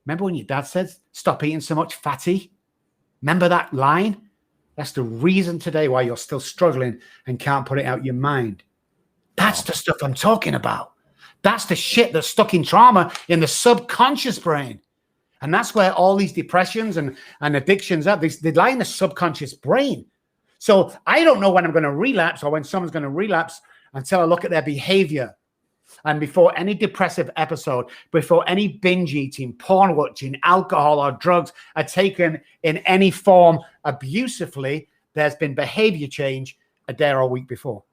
Remember when your dad said, stop eating so much, fatty? Remember that line? That's the reason today why you're still struggling and can't put it out your mind. That's the stuff I'm talking about. That's the shit that's stuck in trauma in the subconscious brain. And that's where all these depressions and addictions are. They lie in the subconscious brain. So I don't know when I'm going to relapse or when someone's going to relapse until I look at their behavior. And before any depressive episode, before any binge eating, porn watching, alcohol or drugs are taken in any form abusively, there's been behavior change a day or a week before.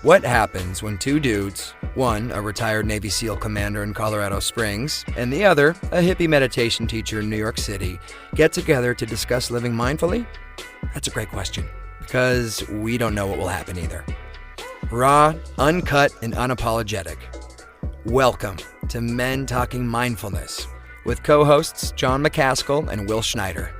What happens when two dudes, one a retired Navy SEAL commander in Colorado Springs, and the other a hippie meditation teacher in New York City, get together to discuss living mindfully? That's a great question, because we don't know what will happen either. Raw, uncut, and unapologetic. Welcome to Men Talking Mindfulness with co-hosts John McCaskill and Will Schneider.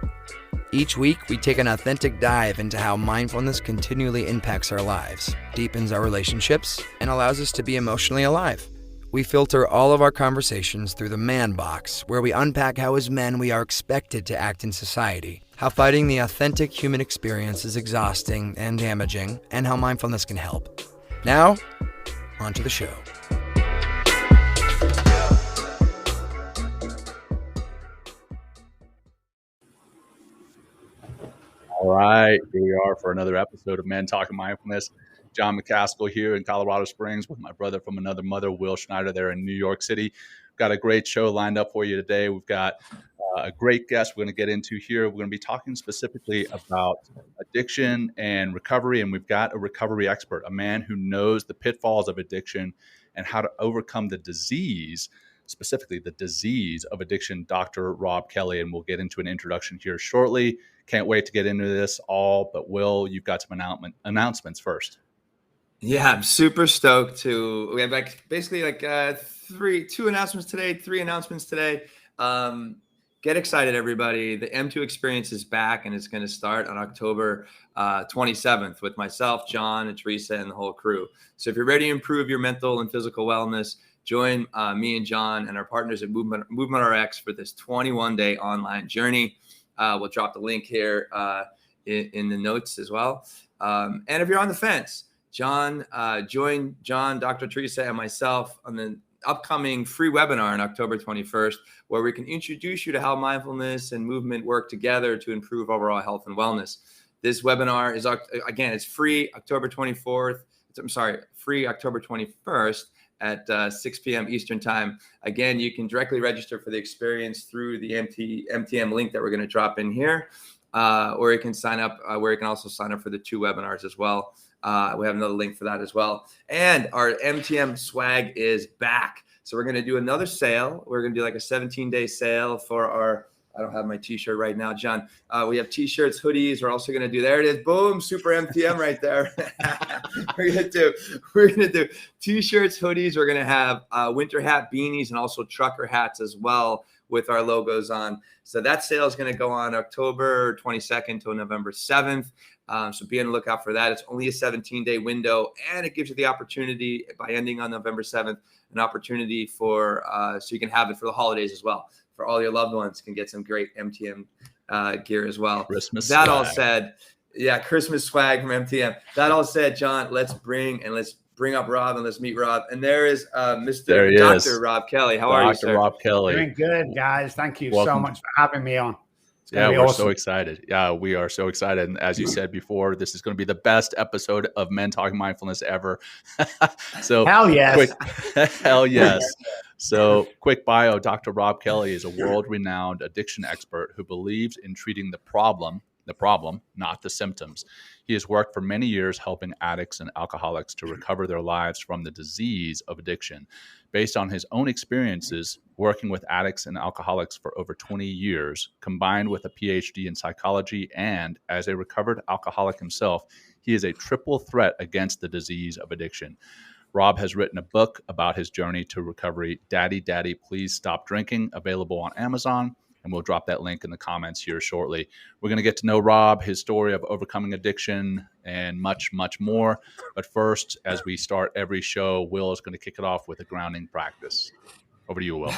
Each week, we take an authentic dive into how mindfulness continually impacts our lives, deepens our relationships, and allows us to be emotionally alive. We filter all of our conversations through the man box, where we unpack how as men we are expected to act in society, how fighting the authentic human experience is exhausting and damaging, and how mindfulness can help. Now, on to the show. All right, here we are for another episode of Men Talking Mindfulness. John McCaskill here in Colorado Springs with my brother from another mother, Will Schneider, there in New York City. Got a great show lined up for you today. We've got a great guest we're going to get into here. We're going to be talking specifically about addiction and recovery, and we've got a recovery expert, a man who knows the pitfalls of addiction and how to overcome the disease, specifically the disease of addiction, Dr. Robb Kelly, and we'll get into an introduction here shortly. Can't wait to get into this all, but Will, you've got some announcements first. Yeah, I'm super stoked we have basically two announcements today, three announcements today. Get excited, everybody. The M2 experience is back, and it's going to start on October 27th with myself, John, and Teresa, and the whole crew. So if you're ready to improve your mental and physical wellness, join me and John and our partners at Movement RX for this 21-day online journey. We'll drop the link here in the notes as well. And if you're on the fence, join John, Dr. Teresa, and myself on the upcoming free webinar on October 21st, where we can introduce you to how mindfulness and movement work together to improve overall health and wellness. This webinar is, again, it's free October 24th. Free October 21st. At 6 p.m. Eastern time. Again, you can directly register for the experience through the MTM link that we're going to drop in here, or you can sign up, where you can also sign up for the two webinars as well. We have another link for that as well. And our MTM Swag is back. So we're going to do another sale. We're going to do like a 17-day sale for our, I don't have my t-shirt right now, John. We have t-shirts, hoodies. We're also going to do, there it is. Boom. Super MTM right there. We're going to do t-shirts, hoodies. We're going to have winter hat, beanies, and also trucker hats as well with our logos on. So that sale is going to go on October 22nd to November 7th. So be on the lookout for that. It's only a 17-day window, and it gives you the opportunity by ending on November 7th, an opportunity for, so you can have it for the holidays as well. For all your loved ones, can get some great MTM gear as well. Christmas swag. All said, yeah, Christmas swag from MTM. That all said, John, let's bring up Robb and let's meet Robb. And there is Dr. Robb Kelly. How are you, sir? Dr. Robb Kelly. Doing good, guys. Thank you so much for having me on. Yeah, we're awesome. So excited. Yeah, we are so excited. And as you said before, this is going to be the best episode of Men Talking Mindfulness ever. So hell yes. Hell yes. So quick bio, Dr. Robb Kelly is a world-renowned addiction expert who believes in treating the problem, not the symptoms. He has worked for many years helping addicts and alcoholics to recover their lives from the disease of addiction. Based on his own experiences working with addicts and alcoholics for over 20 years, combined with a PhD in psychology and as a recovered alcoholic himself, he is a triple threat against the disease of addiction. Robb has written a book about his journey to recovery, Daddy, Daddy, Please Stop Drinking, available on Amazon. and we'll drop that link in the comments here shortly. We're going to get to know Robb, his story of overcoming addiction, and much, much more. But first, as we start every show, Will is going to kick it off with a grounding practice. Over to you, Will.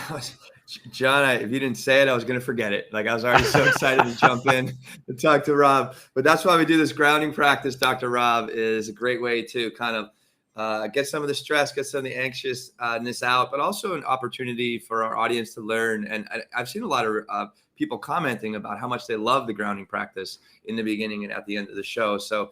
John, if you didn't say it, I was going to forget it. Like, I was already so excited to jump in and talk to Robb. But that's why we do this grounding practice, Dr. Robb, is a great way to kind of get some of the stress, get some of the anxiousness out, but also an opportunity for our audience to learn. And I've seen a lot of people commenting about how much they love the grounding practice in the beginning and at the end of the show. So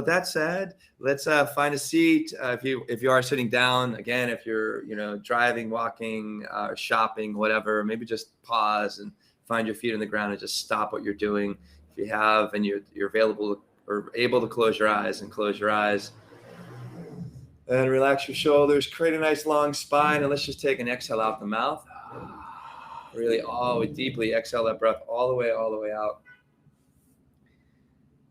that said, let's find a seat. If you are sitting down, again, if you're driving, walking, shopping, whatever, maybe just pause and find your feet on the ground and just stop what you're doing. If you have and you're available or able to close your eyes, and relax your shoulders. Create a nice long spine, and let's just take an exhale out the mouth. Really, deeply exhale that breath all the way out.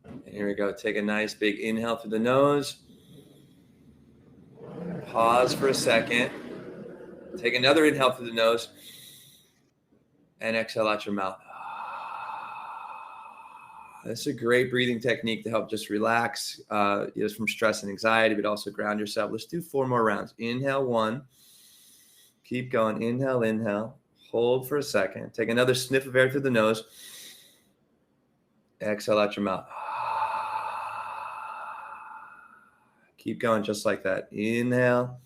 And here we go. Take a nice big inhale through the nose. Pause for a second. Take another inhale through the nose. And exhale out your mouth. This is a great breathing technique to help just relax from stress and anxiety, but also ground yourself. Let's do 4 more rounds. Inhale 1. Keep going. Inhale. Hold for a second. Take another sniff of air through the nose. Exhale out your mouth. Keep going just like that. Inhale.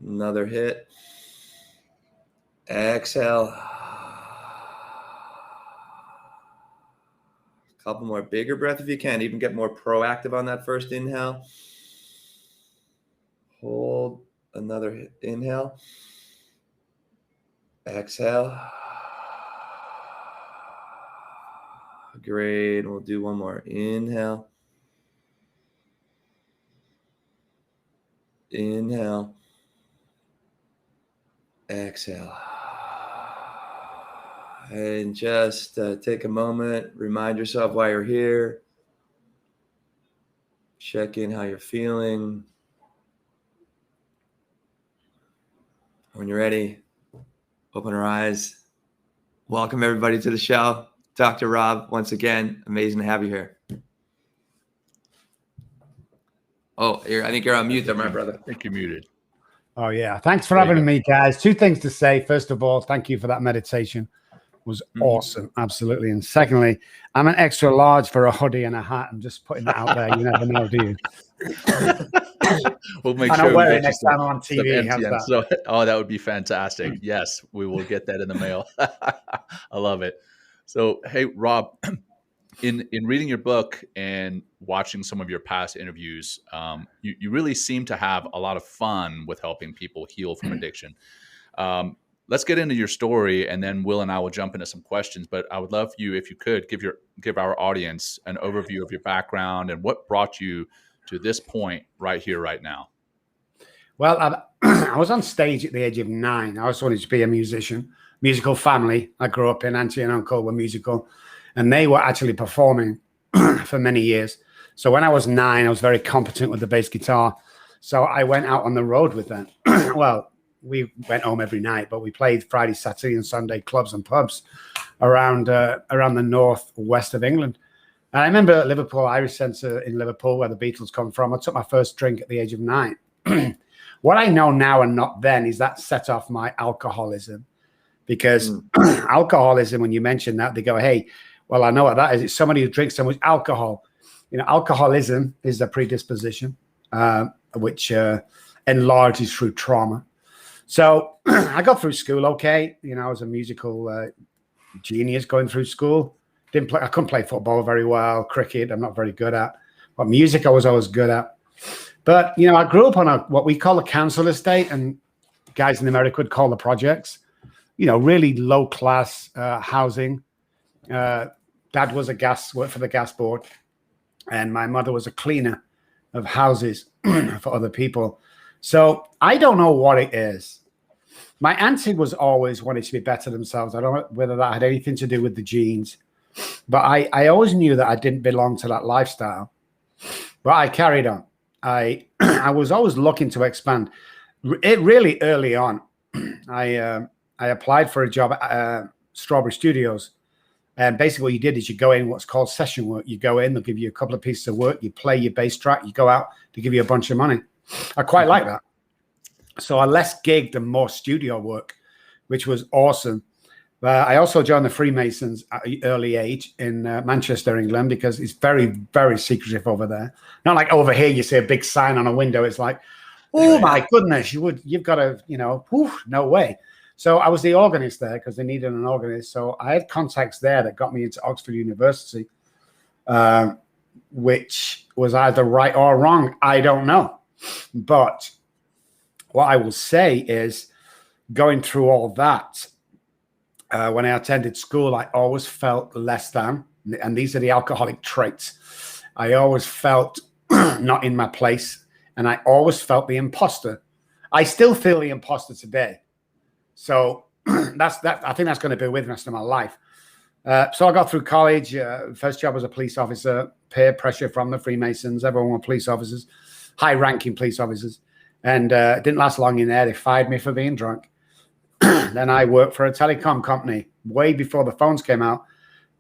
Another hit. Exhale. Couple more. Bigger breath if you can. Even get more proactive on that first inhale. Hold. Another inhale. Exhale. Great. We'll do one more. Inhale. Inhale. Exhale. And just take a moment, remind yourself why you're here. Check in how you're feeling. When you're ready, open our eyes. Welcome everybody to the show. Dr. Robb, once again, amazing to have you here. Oh, I think you're on mute there, my brother. I think you're muted. Oh, yeah. Thanks for having me, guys. 2 things to say. First of all, thank you for that meditation. It was awesome. Absolutely. And secondly, I'm an extra large for a hoodie and a hat. I'm just putting that out there. You never know, do you? We'll make and sure I'll wear we it next time I'm on TV. That. So, that would be fantastic. Yes, we will get that in the mail. I love it. So, hey, Robb, in reading your book and watching some of your past interviews, you really seem to have a lot of fun with helping people heal from addiction. Let's get into your story, and then Will and I will jump into some questions. But I would love you, if you could, give our audience an overview of your background and what brought you to this point right here, right now. Well, I was on stage at the age of 9. I always wanted to be a musician. Musical family. I grew up in. Auntie and uncle were musical, and they were actually performing for many years. So when I was 9, I was very competent with the bass guitar. So I went out on the road with them. Well, we went home every night, but we played Friday, Saturday, and Sunday clubs and pubs around the northwest of England. And I remember at Liverpool Irish Centre in Liverpool, where the Beatles come from. I took my first drink at the age of 9. What I know now and not then is that set off my alcoholism, because alcoholism, when you mention that, they go, "Hey, well, I know what that is. It's somebody who drinks so much alcohol." Alcoholism is a predisposition, which enlarges through trauma. So I got through school okay. I was a musical genius going through school. I couldn't play football very well. Cricket, I'm not very good at. But music, I was always good at. But, I grew up on what we call a council estate, and guys in America would call the projects. Really low-class housing. Dad was worked for the gas board, and my mother was a cleaner of houses for other people. So I don't know what it is. My auntie was always wanting to be better themselves. I don't know whether that had anything to do with the genes, but I always knew that I didn't belong to that lifestyle. But I carried on. I was always looking to expand. Really early on, I I applied for a job at Strawberry Studios. And basically what you did is you go in what's called session work. You go in, they'll give you a couple of pieces of work. You play your bass track. You go out, to give you a bunch of money. I quite like that. So I less gigged and more studio work, which was awesome. I also joined the Freemasons at an early age in Manchester, England, because it's very, very secretive over there. Not like over here, you see a big sign on a window. It's like, oh my goodness, you've got to, no way. So I was the organist there because they needed an organist. So I had contacts there that got me into Oxford University, which was either right or wrong. I don't know. But what I will say is, going through all that, when I attended school, I always felt less than. And these are the alcoholic traits. I always felt not in my place. And I always felt the imposter. I still feel the imposter today. So that's that. I think that's going to be with the rest of my life. So I got through college. First job was a police officer. Peer pressure from the Freemasons. Everyone were police officers, high-ranking police officers. And it didn't last long in there. They fired me for being drunk. Then I worked for a telecom company way before the phones came out,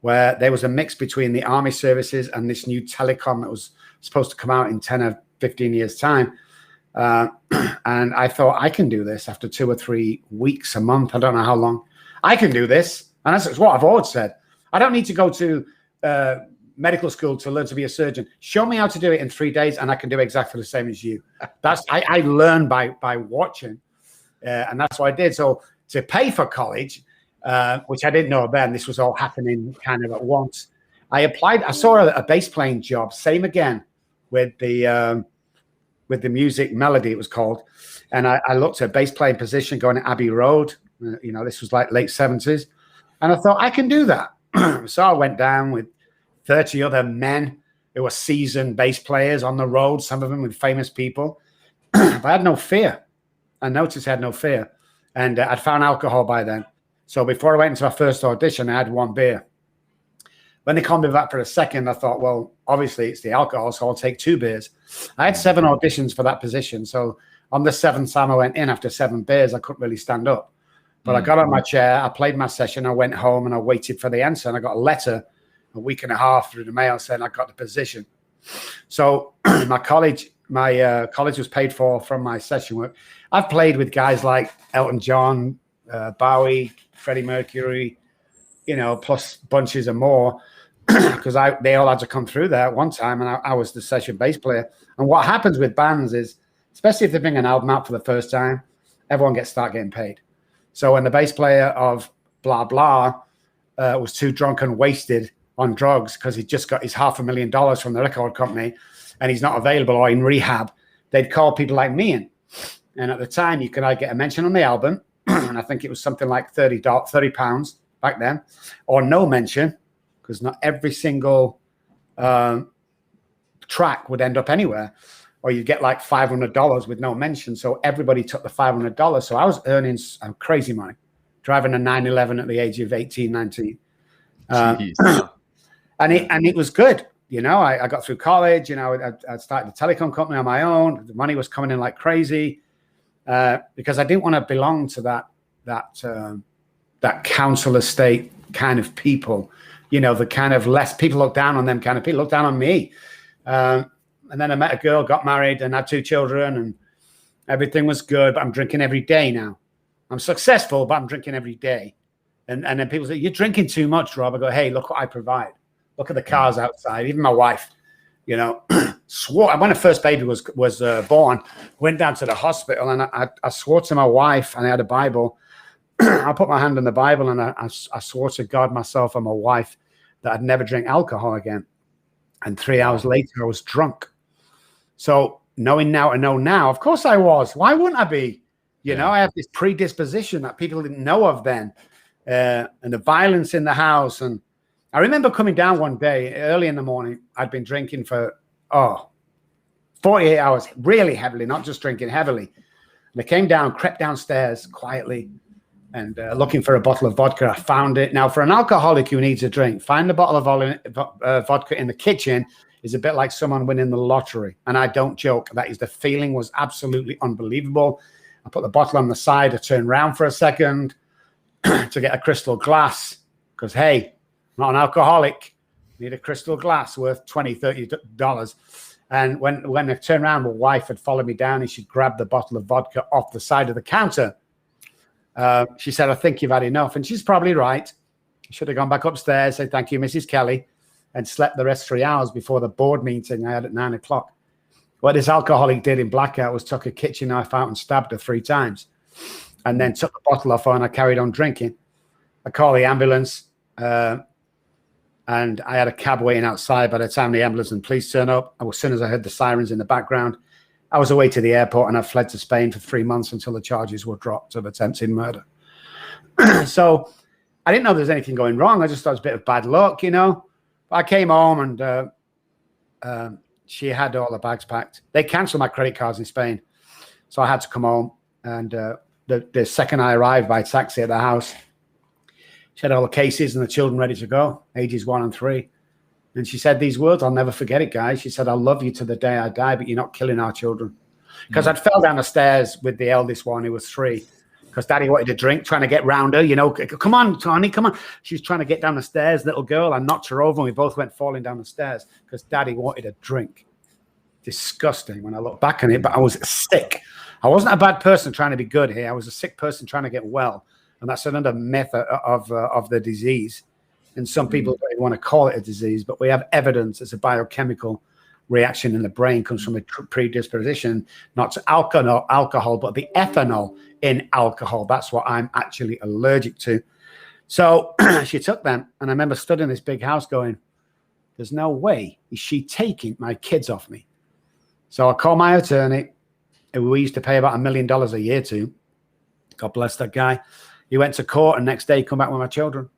where there was a mix between the army services and this new telecom that was supposed to come out in 10 or 15 years' time. And I thought, I can do this after 2 or 3 weeks, a month. I don't know how long. I can do this. And that's what I've always said. I don't need to go to medical school to learn to be a surgeon. Show me how to do it in 3 days, and I can do exactly the same as you. I learned by watching, and that's what I did. So to pay for college, which I didn't know then, this was all happening kind of at once. I applied. I saw a bass playing job, same again with the music melody, it was called. And I looked at a bass playing position going to Abbey Road. This was like late 70s. And I thought, I can do that. So I went down with 30 other men who were seasoned bass players on the road, some of them with famous people. But I had no fear. I noticed I had no fear. And I'd found alcohol by then. So before I went into my first audition, I had 1 beer. When they called me back for a second, I thought, well, obviously it's the alcohol, so I'll take 2 beers. I had 7 auditions for that position. So on the 7th time I went in, after 7 beers, I couldn't really stand up. But I got on my chair, I played my session, I went home and I waited for the answer. And I got a letter a week and a half through the mail saying I got the position. So my college was paid for from my session work. I've played with guys like Elton John, Bowie, Freddie Mercury, plus bunches of more. Because they all had to come through there at one time, and I was the session bass player. And what happens with bands is, especially if they bring an album out for the first time, everyone start getting paid. So when the bass player of blah blah was too drunk and wasted on drugs because he just got his $500,000 from the record company, and he's not available or in rehab, they'd call people like me in. And at the time, you could either get a mention on the album, and I think it was something like £30 back then, or no mention. Because not every single track would end up anywhere, or you get like $500 with no mention. So everybody took the $500. So I was earning some crazy money, driving a 911 at the age of 18, 19. And it was good. I got through college. I started a telecom company on my own. The money was coming in like crazy because I didn't want to belong to that council estate kind of people. The kind of less people look down on them kind of people, look down on me. And then I met a girl, got married, and had 2 children, and everything was good. But I'm drinking every day now. I'm successful, but I'm drinking every day. And then people say, you're drinking too much, Rob. I go, hey, look what I provide. Look at the cars outside. Even my wife, swore. When the first baby was born, went down to the hospital, and I swore to my wife, and I had a Bible. I put my hand on the Bible, and I swore to God, myself, and my wife that I'd never drink alcohol again. And 3 hours later, I was drunk. So knowing now to know now, of course I was. Why wouldn't I be? I have this predisposition that people didn't know of then, and the violence in the house. And I remember coming down one day early in the morning. I'd been drinking for 48 hours, really heavily, not just drinking heavily. And I came down, crept downstairs quietly, and looking for a bottle of vodka. I found it. Now, for an alcoholic who needs a drink, find a bottle of vodka in the kitchen is a bit like someone winning the lottery. And I don't joke. The feeling was absolutely unbelievable. I put the bottle on the side. I turned around for a second. to get a crystal glass because, hey, I'm not an alcoholic. Need a crystal glass worth $20, $30. And when I turned around, my wife had followed me down and she grabbed the bottle of vodka off the side of the counter. She said, I think you've had enough. And she's probably right. I should have gone back upstairs, say, thank you, Mrs. Kelly, and slept the rest 3 hours before the board meeting I had at 9 o'clock. What this alcoholic did in blackout was took a kitchen knife out and stabbed her 3 times and then took the bottle off her and I carried on drinking. I called the ambulance and I had a cab waiting outside. By the time the ambulance and police turned up, as soon as I heard the sirens in the background, I was away to the airport and I fled to Spain for 3 months until the charges were dropped of attempted murder. So I didn't know there was anything going wrong. I just thought it was a bit of bad luck, you know. I came home and she had all the bags packed. They canceled my credit cards in Spain. So I had to come home. And the second I arrived by taxi at the house, she had all the cases and the children ready to go, ages 1 and 3. And she said these words, I'll never forget it, guys. She said, I love you to the day I die, but you're not killing our children. Because I'd fell down the stairs with the eldest one, who was 3, because Daddy wanted a drink, trying to get round her, you know, come on, Tony, come on. She was trying to get down the stairs, little girl. I knocked her over and we both went falling down the stairs because Daddy wanted a drink. Disgusting when I look back on it, but I was sick. I wasn't a bad person trying to be good here. I was a sick person trying to get well. And that's another myth of the disease. And some people don't even want to call it a disease, but we have evidence it's a biochemical reaction in the brain, comes from a predisposition, not to alcohol, but the ethanol in alcohol. That's what I'm actually allergic to. So she took them. And I remember stood in this big house going, there's no way is she taking my kids off me. So I called my attorney, who we used to pay about $1 million a year to. God bless that guy. He went to court and next day he come back with my children.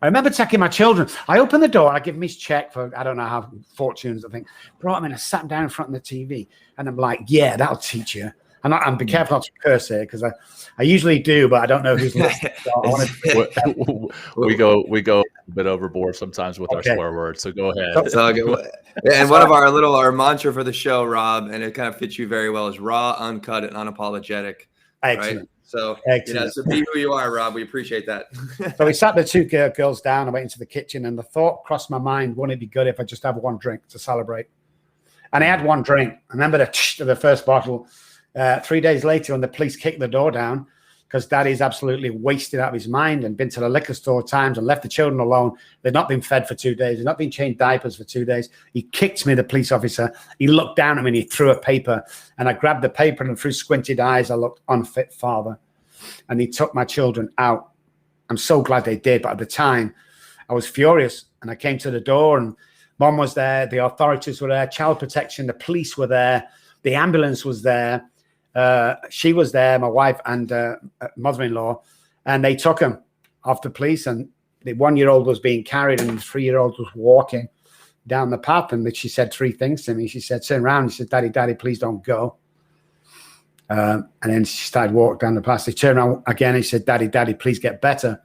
I remember taking my children. I opened the door. I give him his check for, I don't know how, fortunes, I think. Brought him in. I sat down in front of the TV. And I'm like, yeah, that'll teach you. And be careful not to curse here because I usually do, but I don't know who's listening. So we go a bit overboard sometimes with our swear words. So go ahead. And one of our mantra for the show, Rob, and it kind of fits you very well, is raw, uncut, and unapologetic. Excellent. Right? So, so be who you are, Rob. We appreciate that. So we sat the 2 girls down. I went into the kitchen and the thought crossed my mind, wouldn't it be good if I just have 1 drink to celebrate? And I had 1 drink. I remember the first bottle. 3 days later, when the police kicked the door down, because Daddy's absolutely wasted out of his mind and been to the liquor store times and left the children alone. They've not been fed for 2 days. They've not been changed diapers for 2 days. He kicked me, the police officer. He looked down at me and he threw a paper. And I grabbed the paper and through squinted eyes, I looked unfit father. And he took my children out. I'm so glad they did. But at the time, I was furious. And I came to the door and Mom was there. The authorities were there. Child protection. The police were there. The ambulance was there. She was there, my wife and mother-in-law, and they took him off the police. And the 1-year-old was being carried, and the 3-year-old was walking down the path. And she said 3 things to me. She said, "Turn around." She said, "Daddy, Daddy, please don't go." And then she started walking down the path. They turned around again and she said, "Daddy, Daddy, please get better."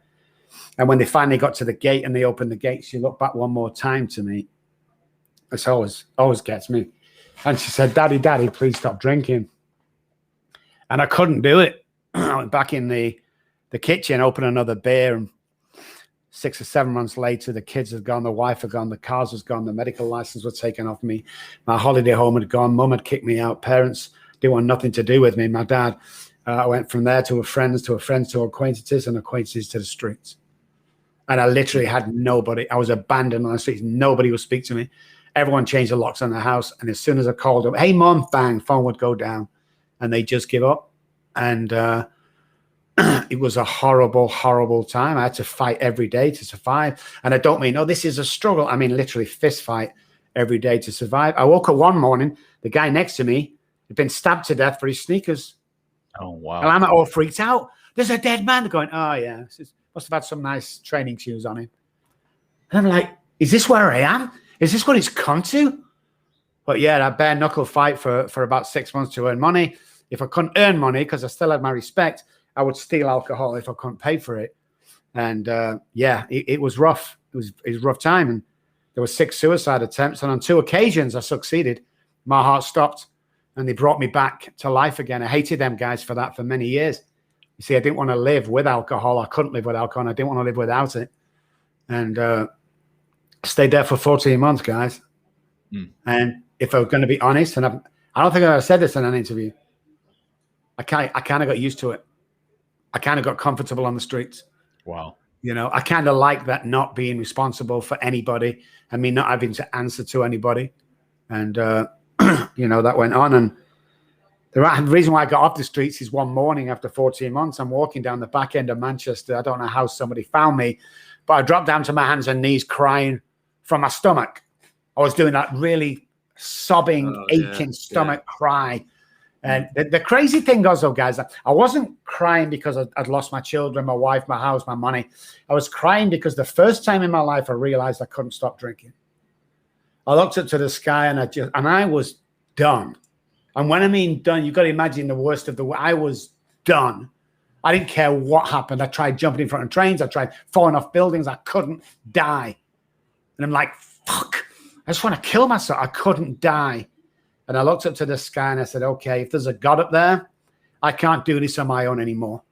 And when they finally got to the gate and they opened the gate, she looked back 1 more time to me. This always gets me. And she said, "Daddy, Daddy, please stop drinking." And I couldn't do it. I went back in the kitchen, opened another beer, and 6 or 7 months later, the kids had gone, the wife had gone, the cars was gone, the medical license was taken off me, my holiday home had gone, Mum had kicked me out, parents didn't want nothing to do with me, my dad. I went from there to friends to acquaintances, and acquaintances to the streets. And I literally had nobody. I was abandoned on the streets. Nobody would speak to me. Everyone changed the locks on the house. And as soon as I called them, "Hey, Mom," bang, phone would go down. And they just give up. And it was a horrible, horrible time. I had to fight every day to survive. And I don't mean, oh, this is a struggle. I mean, literally fist fight every day to survive. I woke up one morning, the guy next to me had been stabbed to death for his sneakers. Oh, wow. And I'm all freaked out. There's a dead man. They're going, "Oh, yeah. Must have had some nice training shoes on him." And I'm like, is this where I am? Is this what it's come to? But yeah, that bare knuckle fight for about 6 months to earn money. If I couldn't earn money, because I still had my respect, I would steal alcohol if I couldn't pay for it. And it was rough. It was a rough time. And there were 6 suicide attempts. And on 2 occasions, I succeeded. My heart stopped and they brought me back to life again. I hated them guys for that for many years. You see, I didn't want to live with alcohol. I couldn't live with alcohol, and I didn't want to live without it. And stayed there for 14 months, guys. And if I was going to be honest, and I don't think I ever said this in an interview, I kind of got used to it. I kind of got comfortable on the streets. Wow. You know, I kind of like that, not being responsible for anybody and me not having to answer to anybody. And, you know, that went on. And the reason why I got off the streets is one morning after 14 months, I'm walking down the back end of Manchester. I don't know how somebody found me, but I dropped down to my hands and knees crying from my stomach. I was doing that really sobbing, aching stomach cry. And the crazy thing goes, though, guys, I wasn't crying because I'd lost my children, my wife, my house, my money. I was crying because the first time in my life I realized I couldn't stop drinking. I looked up to the sky and I was done. And when I mean done, you've got to imagine the worst of I was done. I didn't care what happened. I tried jumping in front of trains. I tried falling off buildings. I couldn't die. And I'm like, fuck, I just want to kill myself. I couldn't die. And I looked up to the sky and I said, okay, if there's a God up there, I can't do this on my own anymore.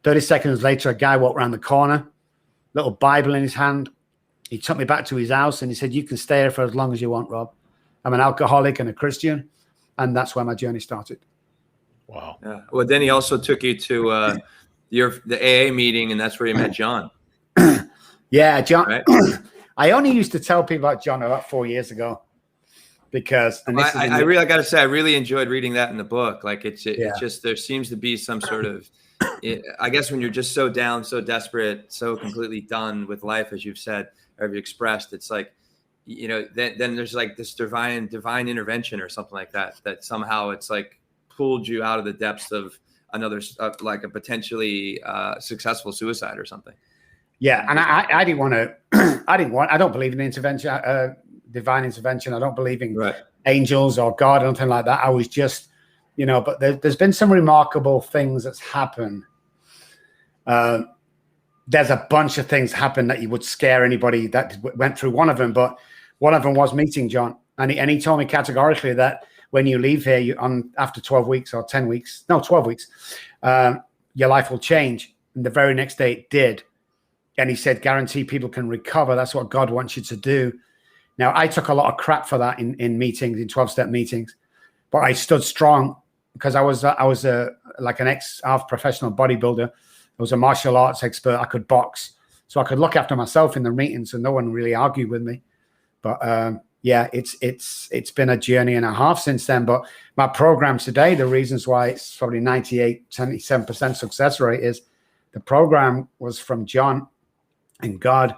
30 seconds later, a guy walked around the corner, little Bible in his hand. He took me back to his house and he said, you can stay here for as long as you want, Rob. I'm an alcoholic and a Christian. And that's where my journey started. Wow. Yeah. Well, then he also took you to the AA meeting, and that's where you met John. Yeah, John. Right? I only used to tell people about John about 4 years ago. Because I really got to say, I really enjoyed reading that in the book. Like it's just, there seems to be some sort of, I guess when you're just so down, so desperate, so completely done with life, as you've said, or have you expressed, it's like, you know, then there's like this divine intervention or something like that, that somehow it's like pulled you out of the depths of another, like a potentially successful suicide or something. Yeah. And I didn't want to, I don't believe in intervention, divine intervention. I don't believe in angels or God or anything like that. I was just, you know, but there's been some remarkable things that's happened. There's a bunch of things happen that you would scare anybody that went through one of them, but one of them was meeting John. And he told me categorically that when you leave here after 12 weeks or 10 weeks, no, 12 weeks, your life will change. And the very next day it did. And he said, guarantee people can recover. That's what God wants you to do. Now, I took a lot of crap for that in meetings, in 12-step meetings, but I stood strong because I was like an ex-half professional bodybuilder. I was a martial arts expert. I could box, so I could look after myself in the meetings, and no one really argued with me. But yeah, it's been a journey and a half since then. But my program today, the reasons why it's probably 97% success rate is the program was from John and God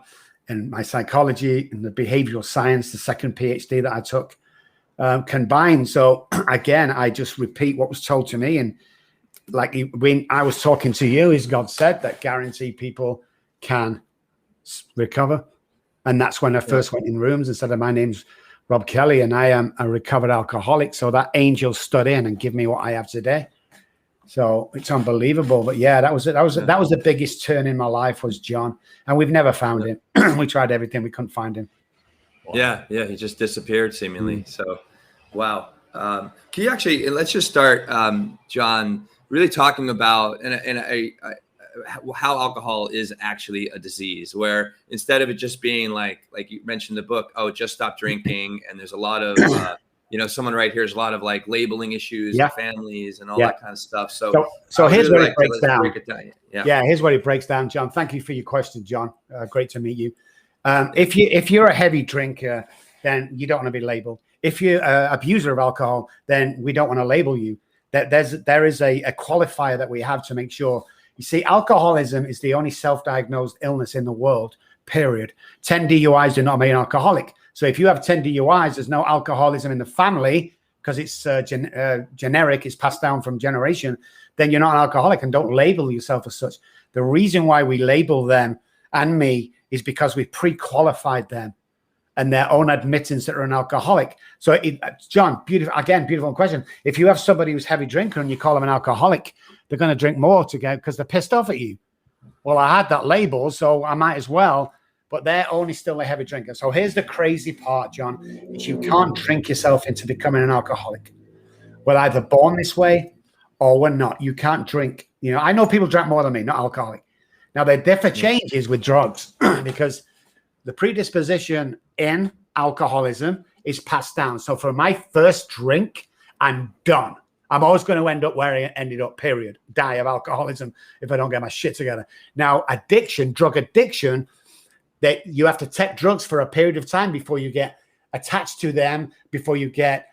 and my psychology and the behavioral science, the second PhD that I took combined. So again, I just repeat what was told to me. And like when I was talking to you, as God said, that guarantee people can recover. And that's when I first went in rooms and said, my name's Robb Kelly and I am a recovered alcoholic. So that angel stood in and gave me what I have today. So it's unbelievable. But yeah, that was the biggest turn in my life was John. And we've never found him. We tried everything. We couldn't find him. Wow. Yeah. He just disappeared seemingly. So, wow. Can you actually, let's just start, John, really talking about how alcohol is actually a disease, where instead of it just being like you mentioned in the book, just stop drinking. And there's a lot of, someone right here is a lot of like labeling issues and families and all that kind of stuff. So here's what it breaks down. Yeah, here's what it breaks down, John. Thank you for your question, John. Great to meet you. If you're a heavy drinker, then you don't want to be labeled. If you're an abuser of alcohol, then we don't want to label you. There is a qualifier that we have to make sure. You see, alcoholism is the only self-diagnosed illness in the world, period. 10 DUIs do not make an alcoholic. So if you have 10 DUIs, there's no alcoholism in the family because it's generic, it's passed down from generation, then you're not an alcoholic and don't label yourself as such. The reason why we label them and me is because we pre-qualified them and their own admittance that are an alcoholic. So, John, beautiful question. If you have somebody who's a heavy drinker and you call them an alcoholic, they're going to drink more because they're pissed off at you. Well, I had that label, so I might as well. But they're only still a heavy drinker. So here's the crazy part, John, is you can't drink yourself into becoming an alcoholic. We're either born this way or we're not. You can't drink You know, I know people drank more than me, not alcoholic. Now, the differ changes with drugs because the predisposition in alcoholism is passed down. So for my first drink, I'm done. I'm always going to end up where I ended up, period. Die of alcoholism if I don't get my shit together. Now, addiction, drug addiction, that you have to take drugs for a period of time before you get attached to them, before you get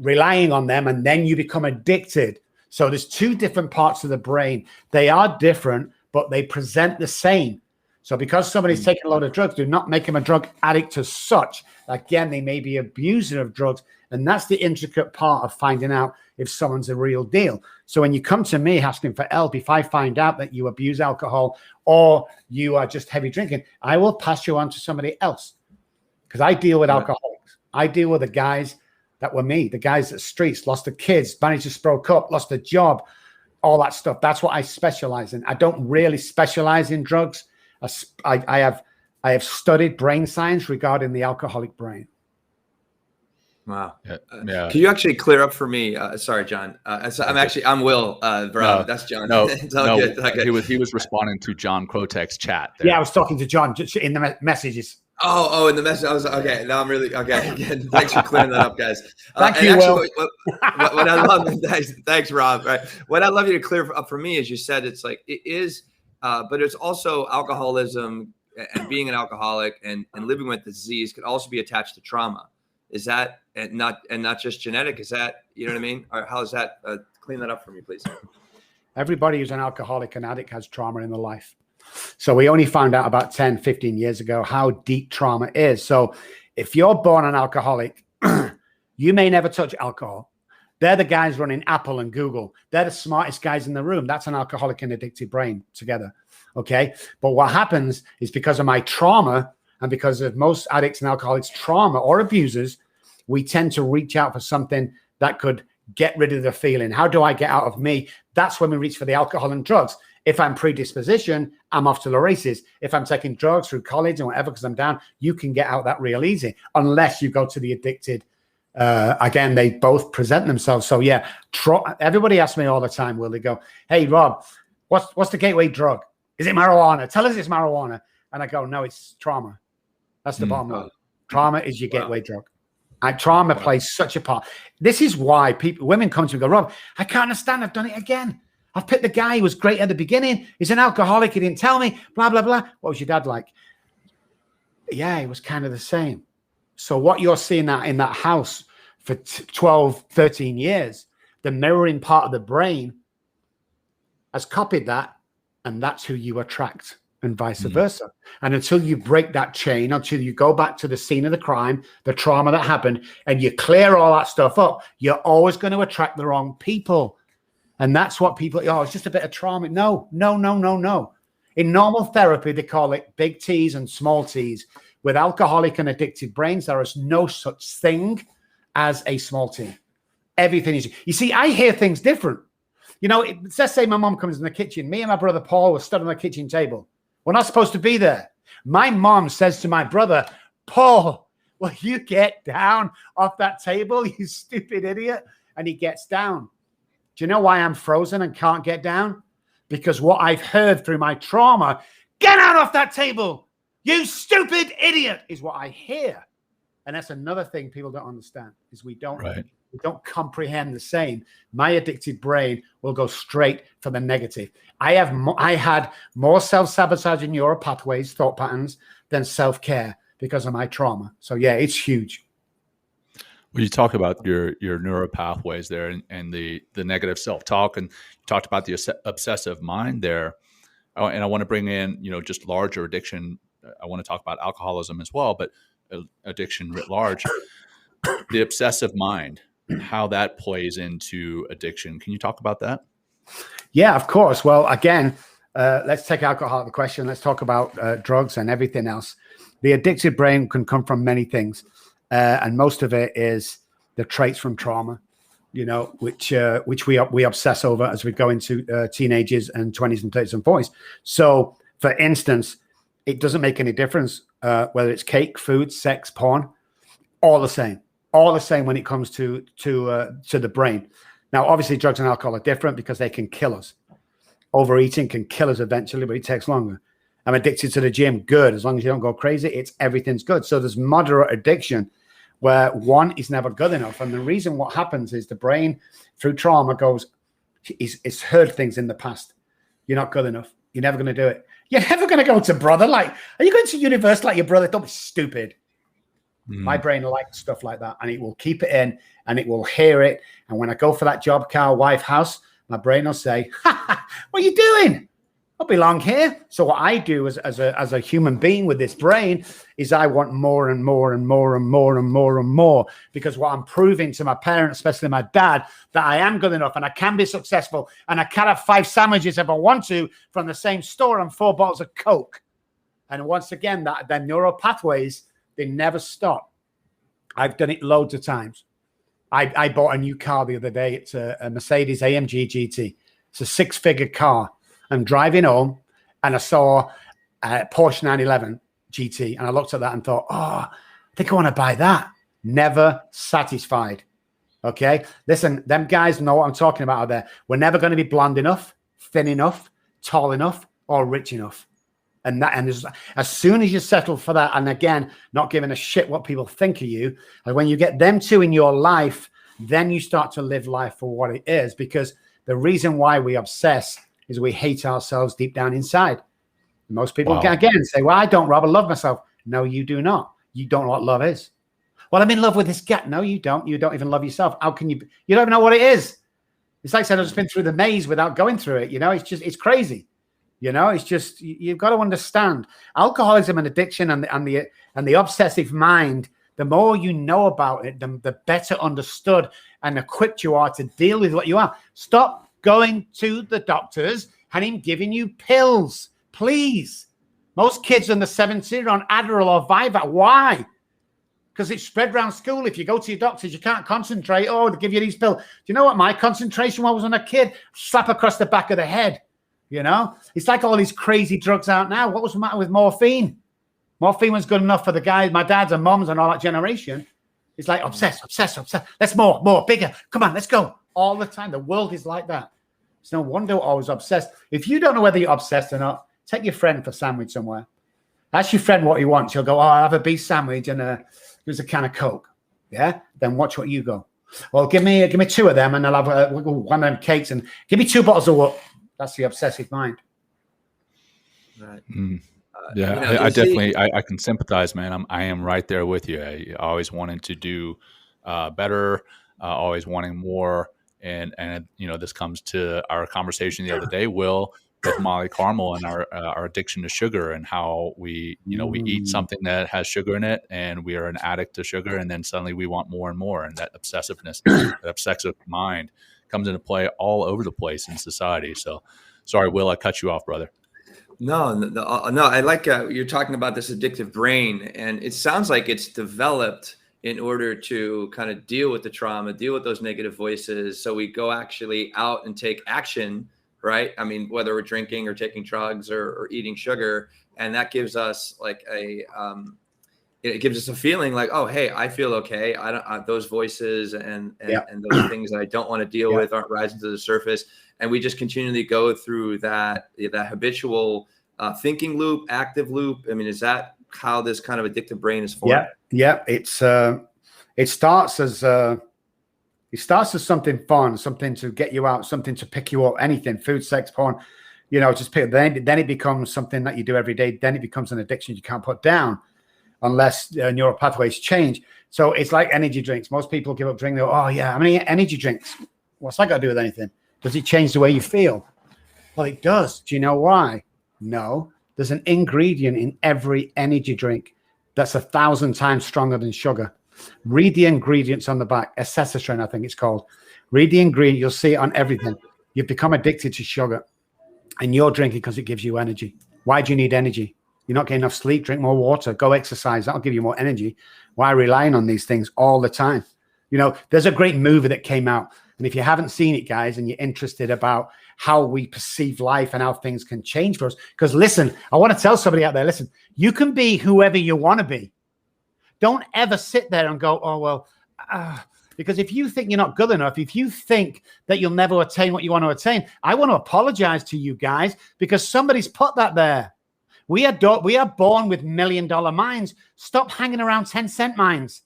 relying on them, and then you become addicted. So there's two different parts of the brain. They are different, but they present the same. So because somebody's taking a lot of drugs, do not make them a drug addict as such. Again, they may be abuser of drugs, and that's the intricate part of finding out if someone's a real deal. So when you come to me asking for help, if I find out that you abuse alcohol or you are just heavy drinking, I will pass you on to somebody else, because I deal with alcoholics. I deal with the guys that were me, the guys at streets, lost their kids, managers broke up, lost a job, all that stuff. That's what I specialize in. I don't really specialize in drugs. I have studied brain science regarding the alcoholic brain. Wow. Yeah. Can you actually clear up for me? Sorry, John. I'm Will. That's John. No, It's all good. Okay. He was responding to John Krotek's chat there. Yeah, I was talking to John just in the messages. Oh, in the message. I was okay. Now I'm really okay. Again, thanks for clearing that up, guys. Thank you, actually, what I love. Thanks, Rob. Right. What I'd love you to clear up for me is you said it's like it is, but it's also alcoholism and being an alcoholic and living with the disease could also be attached to trauma. Is that and not just genetic? Is that, you know what I mean? Or how is that? Clean that up for me, please. Everybody who's an alcoholic and addict has trauma in their life. So we only found out about 10, 15 years ago how deep trauma is. So if you're born an alcoholic, you may never touch alcohol. They're the guys running Apple and Google. They're the smartest guys in the room. That's an alcoholic and addicted brain together. Okay. But what happens is because of my trauma and because of most addicts and alcoholics' trauma or abusers, we tend to reach out for something that could get rid of the feeling. How do I get out of me? That's when we reach for the alcohol and drugs. If I'm predisposition, I'm off to the races. If I'm taking drugs through college and whatever, because I'm down, you can get out that real easy, unless you go to the addicted. Again, they both present themselves. So yeah, everybody asks me all the time, will they go, hey, Rob, what's the gateway drug? Is it marijuana? Tell us it's marijuana. And I go, no, it's trauma. That's the bottom line. Trauma is your gateway drug. And trauma plays such a part. This is why women come to me and go, Rob, I can't understand. I've done it again. I've picked the guy who was great at the beginning. He's an alcoholic. He didn't tell me, blah, blah, blah. What was your dad like? Yeah, he was kind of the same. So what you're seeing in that house for 12, 13 years, the mirroring part of the brain has copied that, and that's who you attract, and vice versa. And until you break that chain, until you go back to the scene of the crime, the trauma that happened, and you clear all that stuff up, you're always going to attract the wrong people. And that's what people, it's just a bit of trauma. No. In normal therapy, they call it big T's and small T's. With alcoholic and addicted brains, there is no such thing as a small T. Everything is, you see, I hear things different. You know, let's say my mom comes in the kitchen. Me and my brother Paul were stood on the kitchen table. We're not supposed to be there. My mom says to my brother, Paul, will you get down off that table, you stupid idiot? And he gets down. Do you know why I'm frozen and can't get down? Because what I've heard through my trauma, get out off that table, you stupid idiot, is what I hear. And that's another thing people don't understand, is we don't comprehend the same. My addicted brain will go straight for the negative. I had more self-sabotaging neural pathways, thought patterns, than self-care because of my trauma. So yeah, it's huge. Well, you talk about your neural pathways there and the negative self-talk, and you talked about the obsessive mind there. And I want to bring in, just larger addiction. I want to talk about alcoholism as well, but addiction writ large. The obsessive mind, how that plays into addiction. Can you talk about that? Yeah, of course. Well, again, let's take alcohol out of the question. Let's talk about drugs and everything else. The addicted brain can come from many things. And most of it is the traits from trauma, which we obsess over as we go into teenagers and 20s and 30s and 40s. So, for instance, it doesn't make any difference whether it's cake, food, sex, porn, all the same when it comes to the brain. Now, obviously, drugs and alcohol are different because they can kill us. Overeating can kill us eventually, but it takes longer. I'm addicted to the gym. Good. As long as you don't go crazy, everything's good. So there's moderate addiction where one is never good enough. And the reason what happens is the brain through trauma goes, it's heard things in the past. You're not good enough. You're never going to do it. You're never going to go to brother. Like, are you going to university like your brother? Don't be stupid. My brain likes stuff like that, and it will keep it in, and it will hear it. And when I go for that job, car, wife, house, my brain will say, what are you doing? I belong here. So what I do as a human being with this brain is I want more and more and more and more and more and more, because what I'm proving to my parents, especially my dad, that I am good enough and I can be successful and I can have 5 sandwiches if I want to from the same store and 4 bottles of Coke. And once again, that their neural pathways, they never stop. I've done it loads of times. I bought a new car the other day. It's a Mercedes AMG GT. It's a 6-figure car. I'm driving home and I saw a Porsche 911 GT, and I looked at that and thought, I think I want to buy that. Never satisfied. Okay. Listen, them guys know what I'm talking about out there. We're never going to be blonde enough, thin enough, tall enough, or rich enough. And as soon as you settle for that, and again, not giving a shit what people think of you, and when you get them two in your life, then you start to live life for what it is. Because the reason why we obsess is we hate ourselves deep down inside. Most people again say, well, I don't, Rob, I love myself. No, you do not. You don't know what love is. Well, I'm in love with this guy. No, you don't. You don't even love yourself. How can you? You don't even know what it is. It's like saying I've just been through the maze without going through it. You know, it's crazy. You know, it's just, you've got to understand alcoholism and addiction and the obsessive mind. The more you know about it, the better understood and equipped you are to deal with what you are. Stop going to the doctors and him giving you pills, please. Most kids in the 70s are on Adderall or Vivac. Why? Because it's spread around school. If you go to your doctors, you can't concentrate. Oh, they give you these pills. Do you know what my concentration was when I was a kid? Slap across the back of the head. You know, it's like all these crazy drugs out now. What was the matter with morphine? Morphine was good enough for the guys, my dads and moms and all that generation. It's like obsessed. Let's more, bigger. Come on, let's go. All the time. The world is like that. It's no wonder we're always obsessed. If you don't know whether you're obsessed or not, take your friend for a sandwich somewhere. Ask your friend what he wants. He'll go, I'll have a beef sandwich and there's a can of Coke. Yeah? Then watch what you go. Well, give me 2 of them and I'll have one of them cakes and give me 2 bottles of what? That's the obsessive mind. Right. Yeah, I definitely, I can sympathize, man. I am right there with you. I always wanted to do better, always wanting more. And this comes to our conversation the other day, Will, with Molly Carmel and our addiction to sugar, and how we eat something that has sugar in it and we are an addict to sugar. And then suddenly we want more and more. And that obsessiveness, that obsessive mind comes into play all over the place in society. So sorry, Will, I cut you off, brother. No. I like you're talking about this addictive brain, and it sounds like it's developed in order to kind of deal with the trauma, deal with those negative voices. So we go actually out and take action, right? I mean, whether we're drinking or taking drugs or eating sugar, and that gives us like it gives us a feeling like, oh, hey, I feel okay. I don't those voices and those things that I don't want to deal with aren't rising to the surface. And we just continually go through that habitual thinking loop, active loop. I mean, is that how this kind of addictive brain is formed? Yeah. It starts as something fun, something to get you out, something to pick you up, anything, food, sex, porn, just pick. Then it becomes something that you do every day. Then it becomes an addiction you can't put down unless neural pathways change. So it's like energy drinks. Most people give up drinking. Oh yeah, how many energy drinks? What's that got to do with anything? Does it change the way you feel? Well, it does. Do you know why? No. There's an ingredient in every energy drink that's 1,000 times stronger than sugar. Read the ingredients on the back. Acetylcholine, I think it's called. Read the ingredient. You'll see it on everything. You've become addicted to sugar, and you're drinking because it gives you energy. Why do you need energy? You're not getting enough sleep. Drink more water. Go exercise. That'll give you more energy. Why relying on these things all the time? There's a great movie that came out. And if you haven't seen it, guys, and you're interested about how we perceive life and how things can change for us, because listen, I want to tell somebody out there, listen, you can be whoever you want to be. Don't ever sit there and go, oh, well, Because if you think you're not good enough, if you think that you'll never attain what you want to attain, I want to apologize to you guys because somebody's put that there. We are born with $1 million minds. Stop hanging around 10-cent minds.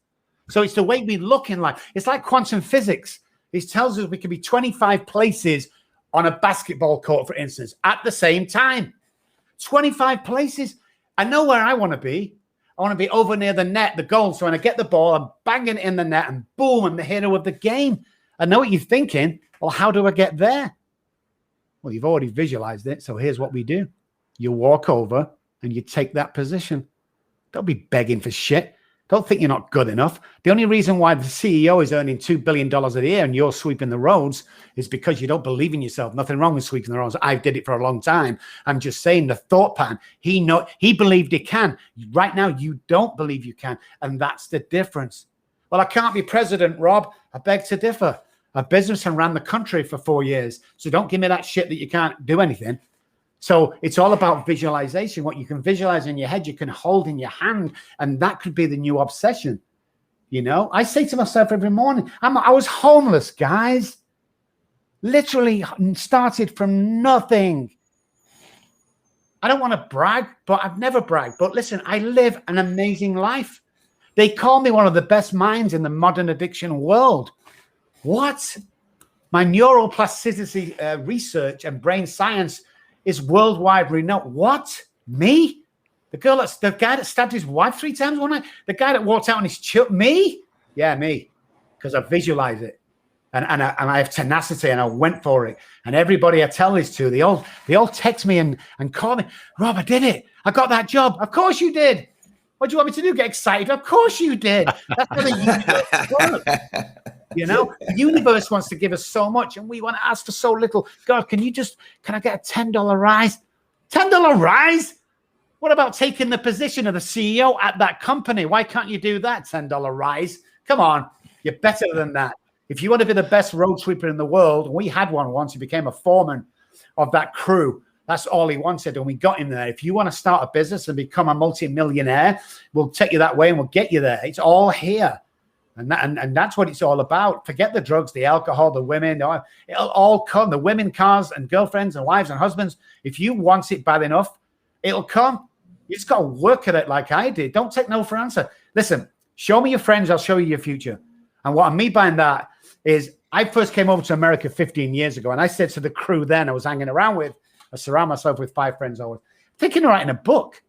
So it's the way we look in life. It's like quantum physics. It tells us we can be 25 places on a basketball court, for instance, at the same time. 25 places. I know where I want to be. I want to be over near the net, the goal. So when I get the ball, I'm banging it in the net and boom, I'm the hero of the game. I know what you're thinking. Well, how do I get there? Well, you've already visualized it. So here's what we do. You walk over and you take that position. Don't be begging for shit. Don't think you're not good enough. The only reason why the CEO is earning $2 billion a year and you're sweeping the roads is because you don't believe in yourself. Nothing wrong with sweeping the roads. I did it for a long time. I'm just saying the thought pattern. He believed he can. Right now, you don't believe you can. And that's the difference. Well, I can't be president, Rob. I beg to differ. A businessman ran the country for 4 years. So don't give me that shit that you can't do anything. So it's all about visualization. What you can visualize in your head, you can hold in your hand, and that could be the new obsession. You know, I say to myself every morning, I was homeless, guys. Literally started from nothing. I don't want to brag, but I've never bragged. But listen, I live an amazing life. They call me one of the best minds in the modern addiction world. What? My neuroplasticity research and brain science is worldwide renowned. What? Me? The guy that stabbed his wife 3 times one night? The guy that walked out on his me? Yeah, me. Because I visualize it. And I have tenacity and I went for it. And everybody I tell this to, they all text me and call me, Rob, I did it. I got that job. Of course you did. What do you want me to do? Get excited? Of course you did. That's how the universe works. You know, the universe wants to give us so much and we want to ask for so little. God, can I get a $10 rise? $10 rise? What about taking the position of the CEO at that company? Why can't you do that? $10 rise? Come on. You're better than that. If you want to be the best road sweeper in the world, we had one once. He became a foreman of that crew. That's all he wanted, and we got him there. If you want to start a business and become a multi-millionaire, we'll take you that way and we'll get you there. It's all here. And that's what it's all about. Forget the drugs, the alcohol, the women. It'll all come. The women, cars, and girlfriends, and wives, and husbands. If you want it bad enough, it'll come. You just got to work at it like I did. Don't take no for an answer. Listen, show me your friends. I'll show you your future. And what I mean by that is I first came over to America 15 years ago, and I said to the crew then I was hanging around with, I surround myself with 5 friends always, thinking of writing a book.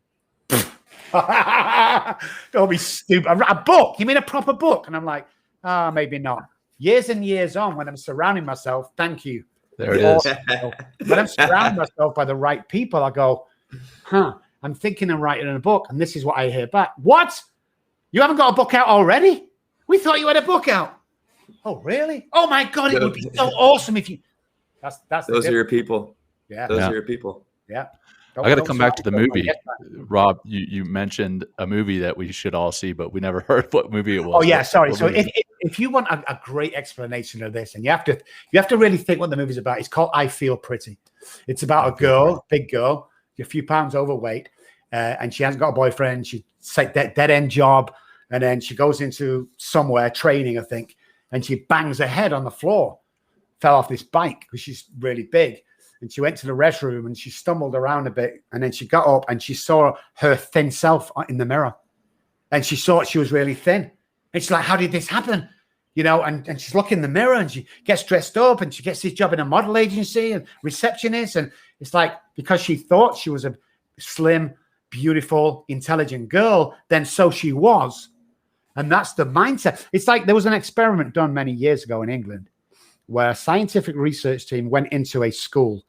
Don't be stupid. A book? You mean a proper book? And I'm like, maybe not. Years and years on, when I'm surrounding myself, thank you. There it is. When I'm surrounding myself by the right people, I go, I'm thinking of writing a book. And this is what I hear back. What? You haven't got a book out already? We thought you had a book out. Oh, really? Oh, my God. It would be so awesome if you. That's those are your people. Yeah. Those are your people. Yeah. I got to come back to the movie. Rob, you mentioned a movie that we should all see, but we never heard what movie it was. Oh, yeah. Sorry. So if you want a great explanation of this, and you have to really think what the movie's about. It's called I Feel Pretty. It's about a girl, big girl, a few pounds overweight, and she hasn't got a boyfriend. She's like dead end job. And then she goes into somewhere training, I think, and she bangs her head on the floor, fell off this bike because she's really big. And she went to the restroom and she stumbled around a bit. And then she got up and she saw her thin self in the mirror. And she thought she was really thin. And she's like, how did this happen? You know, and she's looking in the mirror and she gets dressed up and she gets this job in a model agency and receptionist. And it's like, because she thought she was a slim, beautiful, intelligent girl, then so she was. And that's the mindset. It's like there was an experiment done many years ago in England where a scientific research team went into a school,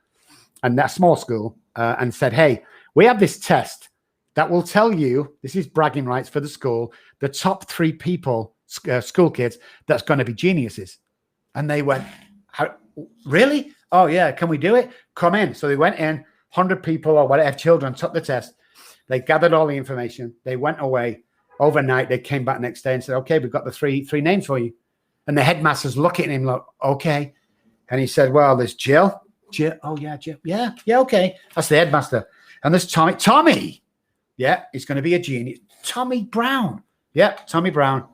and that small school, and said, hey, we have this test that will tell you, this is bragging rights for the school, the top 3 people, school kids, that's going to be geniuses. And they went, really? Oh, yeah, can we do it? Come in. So they went in, 100 people or whatever, children took the test. They gathered all the information. They went away. Overnight, they came back next day and said, okay, we've got the three names for you. And the headmaster's looking at him like, okay. And he said, well, there's Jill. Oh, yeah, Jill. Yeah, okay. That's the headmaster. And there's Tommy. Yeah, he's going to be a genius. Tommy Brown. Yeah, Tommy Brown.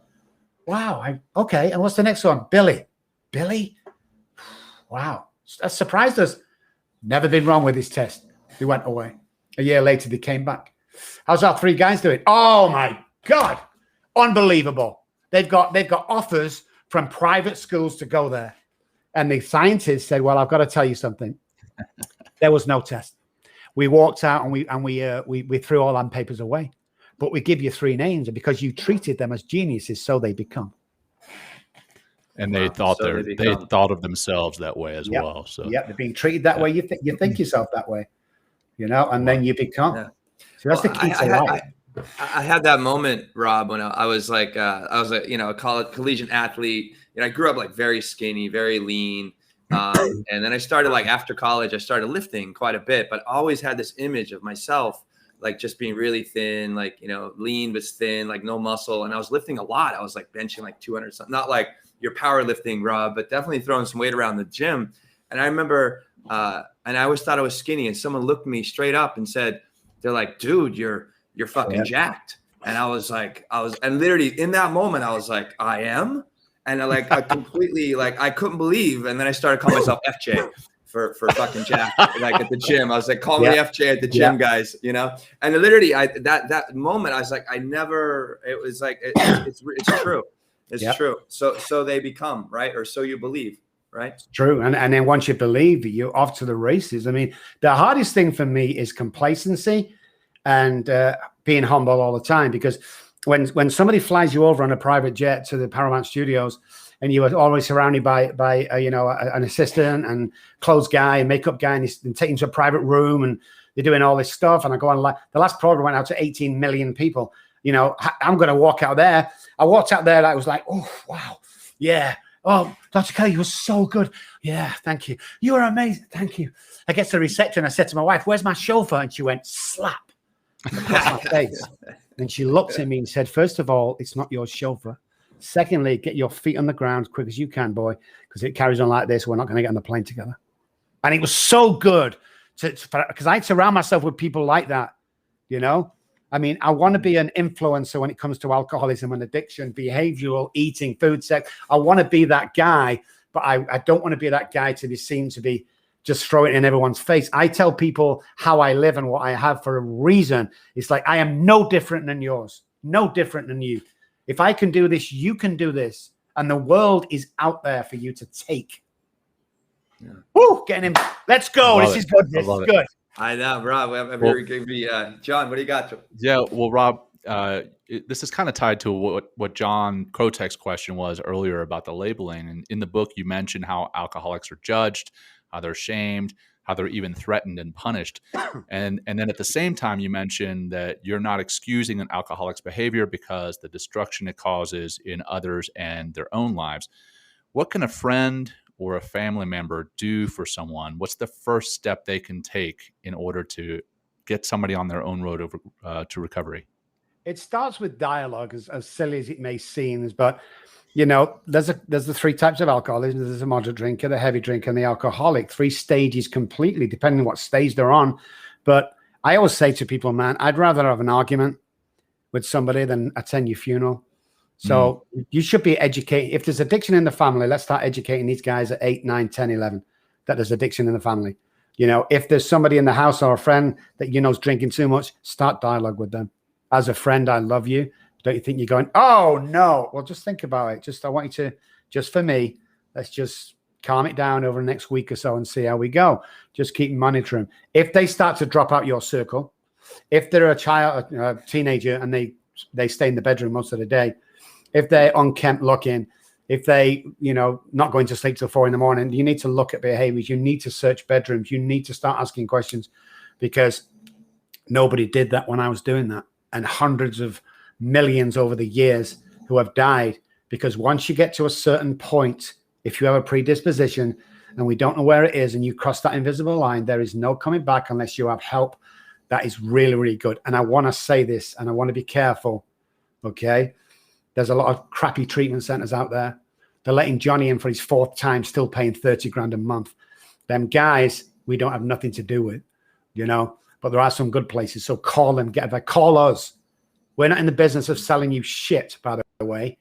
wow. Okay. And what's the next one? Billy. Wow. That surprised us. Never been wrong with his test. They went away. A year later, they came back. How's our 3 guys doing? Oh my God. Unbelievable. They've got offers from private schools to go there. And the scientists said, well, I've got to tell you something. There was no test. We walked out and we threw all our papers away. But we give you 3 names, and because you treated them as geniuses, so they become. And they thought they thought of themselves that way as well. So they're being treated that way. You think yourself that way, and then you become. Yeah. So that's the key to life. I had that moment, Rob, when I was like, a collegiate athlete. I grew up like very skinny, very lean. And then I started after college, I started lifting quite a bit, but I always had this image of myself, like just being really thin, lean, but thin, like no muscle. And I was lifting a lot. I was like benching like 200 something, not like your powerlifting, Rob, but definitely throwing some weight around the gym. And I remember, and I always thought I was skinny, and someone looked me straight up and said, they're like, dude, you're fucking jacked. And and literally in that moment, I was like, I am. And I completely, I couldn't believe. And then I started calling myself FJ for fucking jack, at the gym. I was like, call me FJ at the gym, guys, And literally that moment, I was like, it was like, it's true. It's true. So they become, right? Or so you believe, right? It's true. And then once you believe, you're off to the races. I mean, the hardest thing for me is complacency and being humble all the time, because when somebody flies you over on a private jet to the Paramount Studios, and you are always surrounded by an assistant and clothes guy and makeup guy, and taking to a private room, and they're doing all this stuff. And I go on, the last program went out to 18 million people. I'm going to walk out there. I walked out there. I was like, oh, wow. Yeah. Oh, Dr. Kelly, you were so good. Yeah. Thank you. You were amazing. Thank you. I get to the reception. I said to my wife, where's my chauffeur? And she went, slap across my face. And she looked at me and said, first of all, it's not your chauffeur. Secondly, get your feet on the ground as quick as you can, boy, because it carries on like this. We're not going to get on the plane together. And it was so good because I surround myself with people like that, I mean, I want to be an influencer when it comes to alcoholism and addiction, behavioral, eating, food, sex. I want to be that guy, but I don't want to be that guy to be seen to be just throwing it in everyone's face. I tell people how I live and what I have for a reason. It's like, I am no different than yours, no different than you. If I can do this, you can do this. And the world is out there for you to take. Yeah. Woo, getting him. Let's go. This is good. This is good. I know, Rob. John, what do you got? Yeah, well, Rob, this is kind of tied to what John Krotek's question was earlier about the labeling. And in the book, you mentioned how alcoholics are judged, how they're shamed, how they're even threatened and punished. And then at the same time, you mentioned that you're not excusing an alcoholic's behavior because the destruction it causes in others and their own lives. What can a friend or a family member do for someone? What's the first step they can take in order to get somebody on their own road to recovery? It starts with dialogue, as silly as it may seem, but there's the 3 types of alcoholism. There's a moderate drinker, the heavy drinker, and the alcoholic. 3 stages completely, depending on what stage they're on. But I always say to people, man, I'd rather have an argument with somebody than attend your funeral. So you should be educating. If there's addiction in the family, let's start educating these guys at 8, 9, 10, 11, that there's addiction in the family. If there's somebody in the house or a friend that is drinking too much, start dialogue with them. As a friend, I love you. Don't you think you're going, oh, no. Well, just think about it. I want you to, just for me, let's just calm it down over the next week or so and see how we go. Just keep monitoring. If they start to drop out your circle, if they're a child, a teenager, and they stay in the bedroom most of the day, if they're unkempt looking, if they, not going to sleep till 4 a.m, you need to look at behaviors. You need to search bedrooms. You need to start asking questions, because nobody did that when I was doing that. And hundreds of millions over the years who have died, because once you get to a certain point, if you have a predisposition and we don't know where it is and you cross that invisible line, there is no coming back unless you have help. That is really, really good. And I want to say this, and I want to be careful. Okay. There's a lot of crappy treatment centers out there. They're letting Johnny in for his 4th time, still paying 30 grand a month. Them guys, we don't have nothing to do with, but there are some good places. So call them, call us. We're not in the business of selling you shit, by the way.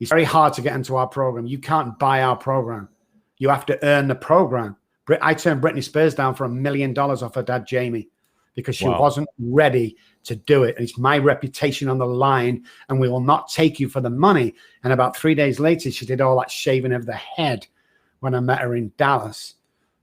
It's very hard to get into our program. You can't buy our program. You have to earn the program. I turned Britney Spears down for $1 million off her dad, Jamie, because she wasn't ready to do it. And it's my reputation on the line, and we will not take you for the money. And about 3 days later, she did all that shaving of the head when I met her in Dallas.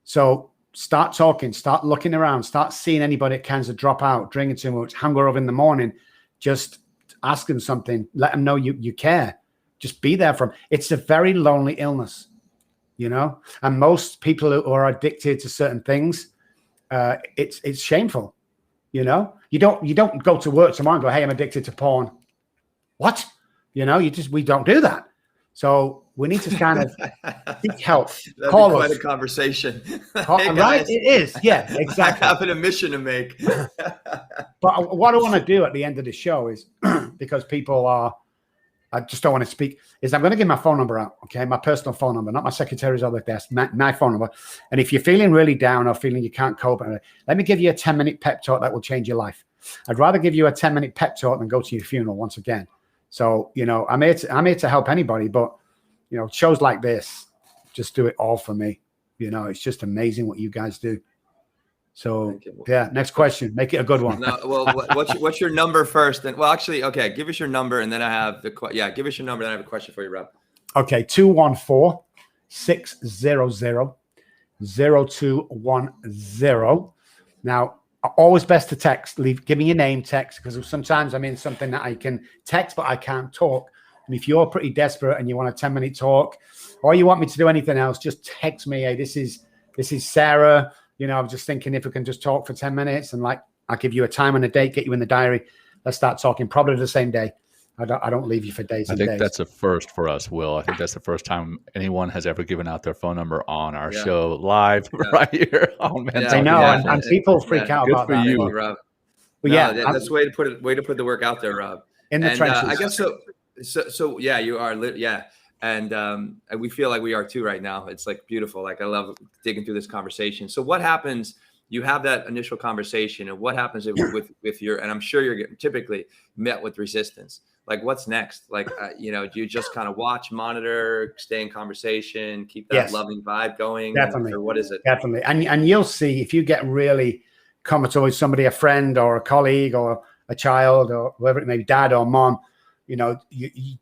So start talking, start looking around, start seeing anybody that kinds of drop out, drinking too much, hungover in the morning. Just ask them something. Let them know you care. Just be there for them. It's a very lonely illness, you know? And most people who are addicted to certain things, it's shameful, you know? You don't go to work tomorrow and go, hey, I'm addicted to porn. What? You know, we don't do that. So we need to kind of seek help. That'd Call be quite us. a conversation. Hey, right? It is. Yeah, exactly. I have an admission to make. But what I want to do at the end of the show is, because people are, I just don't want to speak, is I'm going to give my phone number out, okay? My personal phone number, not my secretary's on the desk, my phone number. And if you're feeling really down or feeling you can't cope, let me give you a 10-minute pep talk that will change your life. I'd rather give you a 10-minute pep talk than go to your funeral once again. So, you know, I'm here to help anybody, but, you know, shows like this just do it all for me. You know, it's just amazing what you guys do. So, yeah, next question. Make it a good one. No, well, what's your number first? And well, actually, okay, give us your number, and then I have give us your number, and I have a question for you, Rob. Okay, 214-600-0210. Now, always best to text. Give me your name, text, because sometimes I'm in something that I can text, but I can't talk. And if you're pretty desperate and you want a 10-minute talk, or you want me to do anything else, just text me. Hey, this is Sarah. You know, I'm just thinking if we can just talk for 10 minutes, and like, I'll give you a time and a date, get you in the diary. Let's start talking probably the same day. I don't leave you for days and days. I think that's a first for us, Will. I think that's the first time anyone has ever given out their phone number on our show live right here. Oh man, I know, and people freak out about that. You, Rob. But that's way to put the work out there, Rob. In the trenches. I guess so. Yeah, you are. And we feel like we are too right now. It's like beautiful. Like I love digging through this conversation. So what happens? You have that initial conversation, and what happens with your? And I'm sure you're getting typically met with resistance. Like what's next? Like you know, do you just kind of watch, monitor, stay in conversation, keep that loving vibe going? Definitely. Or what is it? Definitely. And you'll see if you get really comfortable with somebody, a friend or a colleague or a child or whoever it may be, dad or mom. You know,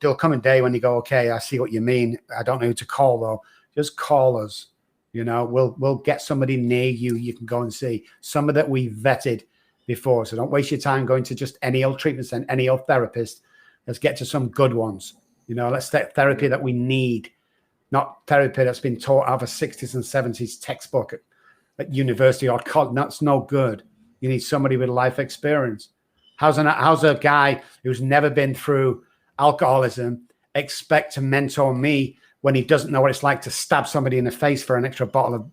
there'll come a day when you go, okay, I see what you mean. I don't know who to call though. Just call us. You know, we'll get somebody near you. You can go and see some of that we vetted before. So don't waste your time going to just any old treatment center, any old therapist. Let's get to some good ones. You know, let's take therapy that we need, not therapy that's been taught out of a 60s and 70s textbook at university or college. That's no good. You need somebody with life experience. How's a guy who's never been through alcoholism expect to mentor me when he doesn't know what it's like to stab somebody in the face for an extra bottle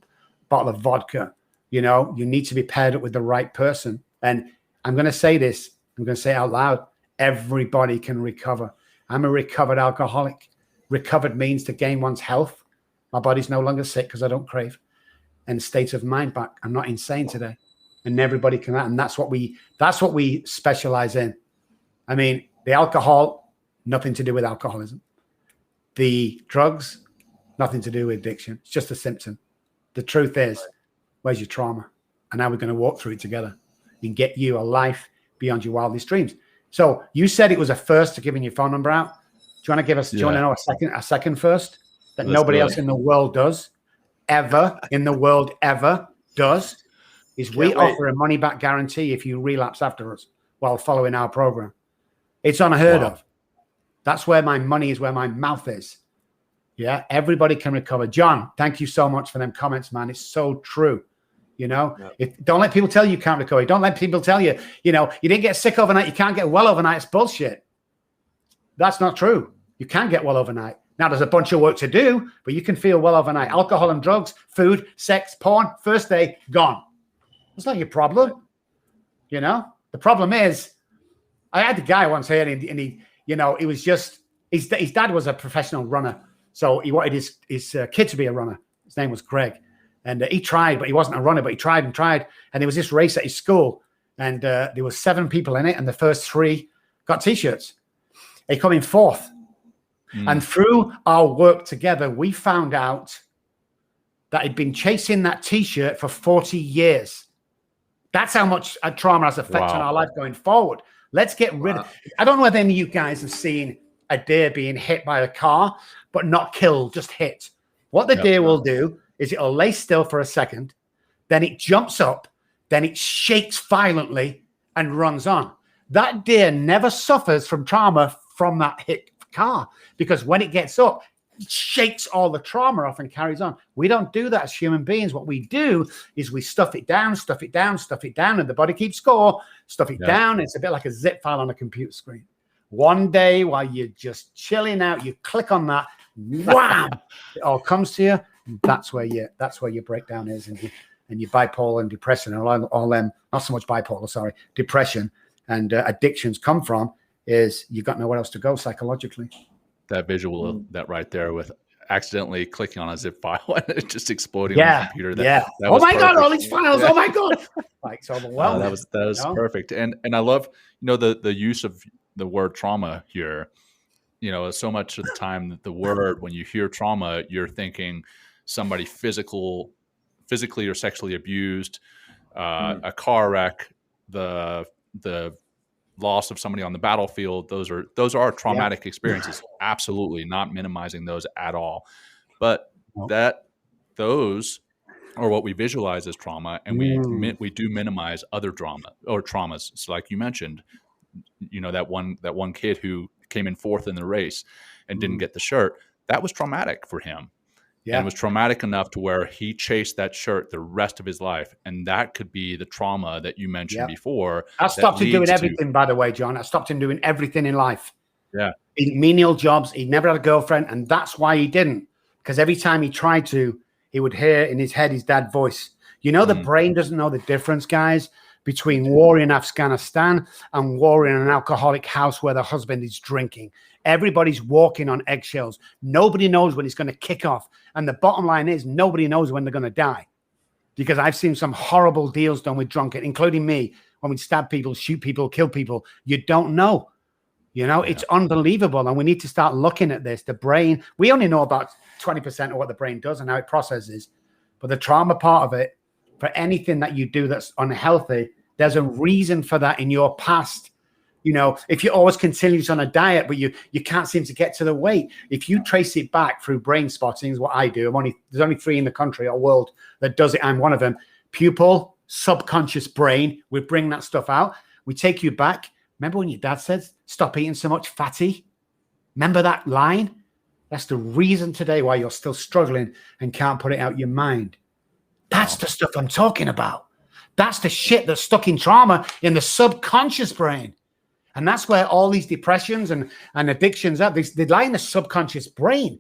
of vodka? You know, you need to be paired up with the right person. And I'm going to say this. I'm going to say it out loud. Everybody can recover. I'm a recovered alcoholic. Recovered means to gain one's health. My body's no longer sick because I don't crave. And state of mind back. I'm not insane today. And everybody can, and that's what we specialize in. I mean, the alcohol, nothing to do with alcoholism. The drugs, nothing to do with addiction. It's just a symptom. The truth is, where's your trauma? And now we're going to walk through it together and get you a life beyond your wildest dreams. So you said it was a first to giving your phone number out. Do you want to give us? Do you want to know a second first that nobody else in the world does, ever in the world ever does? Is we offer a money-back guarantee if you relapse after us while following our program. It's unheard of. That's where my money is, where my mouth is. Yeah, everybody can recover. John, thank you so much for them comments, man. It's so true. You know, don't let people tell you can't recover. Don't let people tell you, you know, you didn't get sick overnight. You can't get well overnight. It's bullshit. That's not true. You can get well overnight. Now, there's a bunch of work to do, but you can feel well overnight. Alcohol and drugs, food, sex, porn, first day, gone. It's not your problem. You know, the problem is, I had a guy once here and he you know, it was just, his dad was a professional runner. So he wanted his kid to be a runner. His name was Greg. And he tried, but he wasn't a runner, but he tried. And there was this race at his school. And there were 7 people in it. And the first 3 got T-shirts. He come in 4th. And through our work together, we found out that he'd been chasing that T-shirt for 40 years. That's how much trauma has effect on our life going forward. Let's get rid of it. I don't know whether any of you guys have seen a deer being hit by a car, but not killed, just hit. What the deer will do is it'll lay still for a second, then it jumps up, then it shakes violently and runs on. That deer never suffers from trauma from that hit car, because when it gets up, it shakes all the trauma off and carries on. We don't do that as human beings. What we do is we stuff it down, stuff it down, stuff it down, and the body keeps score, stuff it down. It's a bit like a zip file on a computer screen. One day while you're just chilling out, you click on that, wham, it all comes to you. And that's where your breakdown is, and your bipolar and depression and all them, not so much bipolar, sorry, depression and addictions come from, is you got nowhere else to go psychologically. That visual of that right there with accidentally clicking on a zip file and it just exploding on the computer. That oh my God, all these files. Oh my God. Like, it's overwhelming. That was perfect. And I love, the use of the word trauma here. So much of the time the word, when you hear trauma, you're thinking somebody physically or sexually abused, a car wreck, the loss of somebody on the battlefield. Those are traumatic experiences. Absolutely not minimizing those at all. But those are what we visualize as trauma, and we do minimize other traumas. So like you mentioned, that one kid who came in fourth in the race and didn't get the shirt, that was traumatic for him. Yeah. And it was traumatic enough to where he chased that shirt the rest of his life. And that could be the trauma that you mentioned before. I stopped him doing everything, by the way, John. I stopped him doing everything in life. Yeah. Menial jobs. He never had a girlfriend. And that's why he didn't. Because every time he tried to, he would hear in his head his dad's voice. The brain doesn't know the difference, guys, between war in Afghanistan and war in an alcoholic house where the husband is drinking. Everybody's walking on eggshells. Nobody knows when it's going to kick off. And the bottom line is nobody knows when they're going to die. Because I've seen some horrible deals done with drunken, including me, when we stab people, shoot people, kill people. You don't know. It's unbelievable. And we need to start looking at this. The brain, we only know about 20% of what the brain does and how it processes. But the trauma part of it, for anything that you do that's unhealthy, there's a reason for that in your past. If you always continues on a diet, but you can't seem to get to the weight, if you trace it back through brain spotting, is what I do. There's only 3 in the country or world that does it. I'm one of them. Pupil, subconscious brain. We bring that stuff out. We take you back. Remember when your dad said, stop eating so much fatty? Remember that line? That's the reason today why you're still struggling and can't put it out your mind. That's the stuff I'm talking about. That's the shit that's stuck in trauma in the subconscious brain. And that's where all these depressions and addictions are. They lie in the subconscious brain.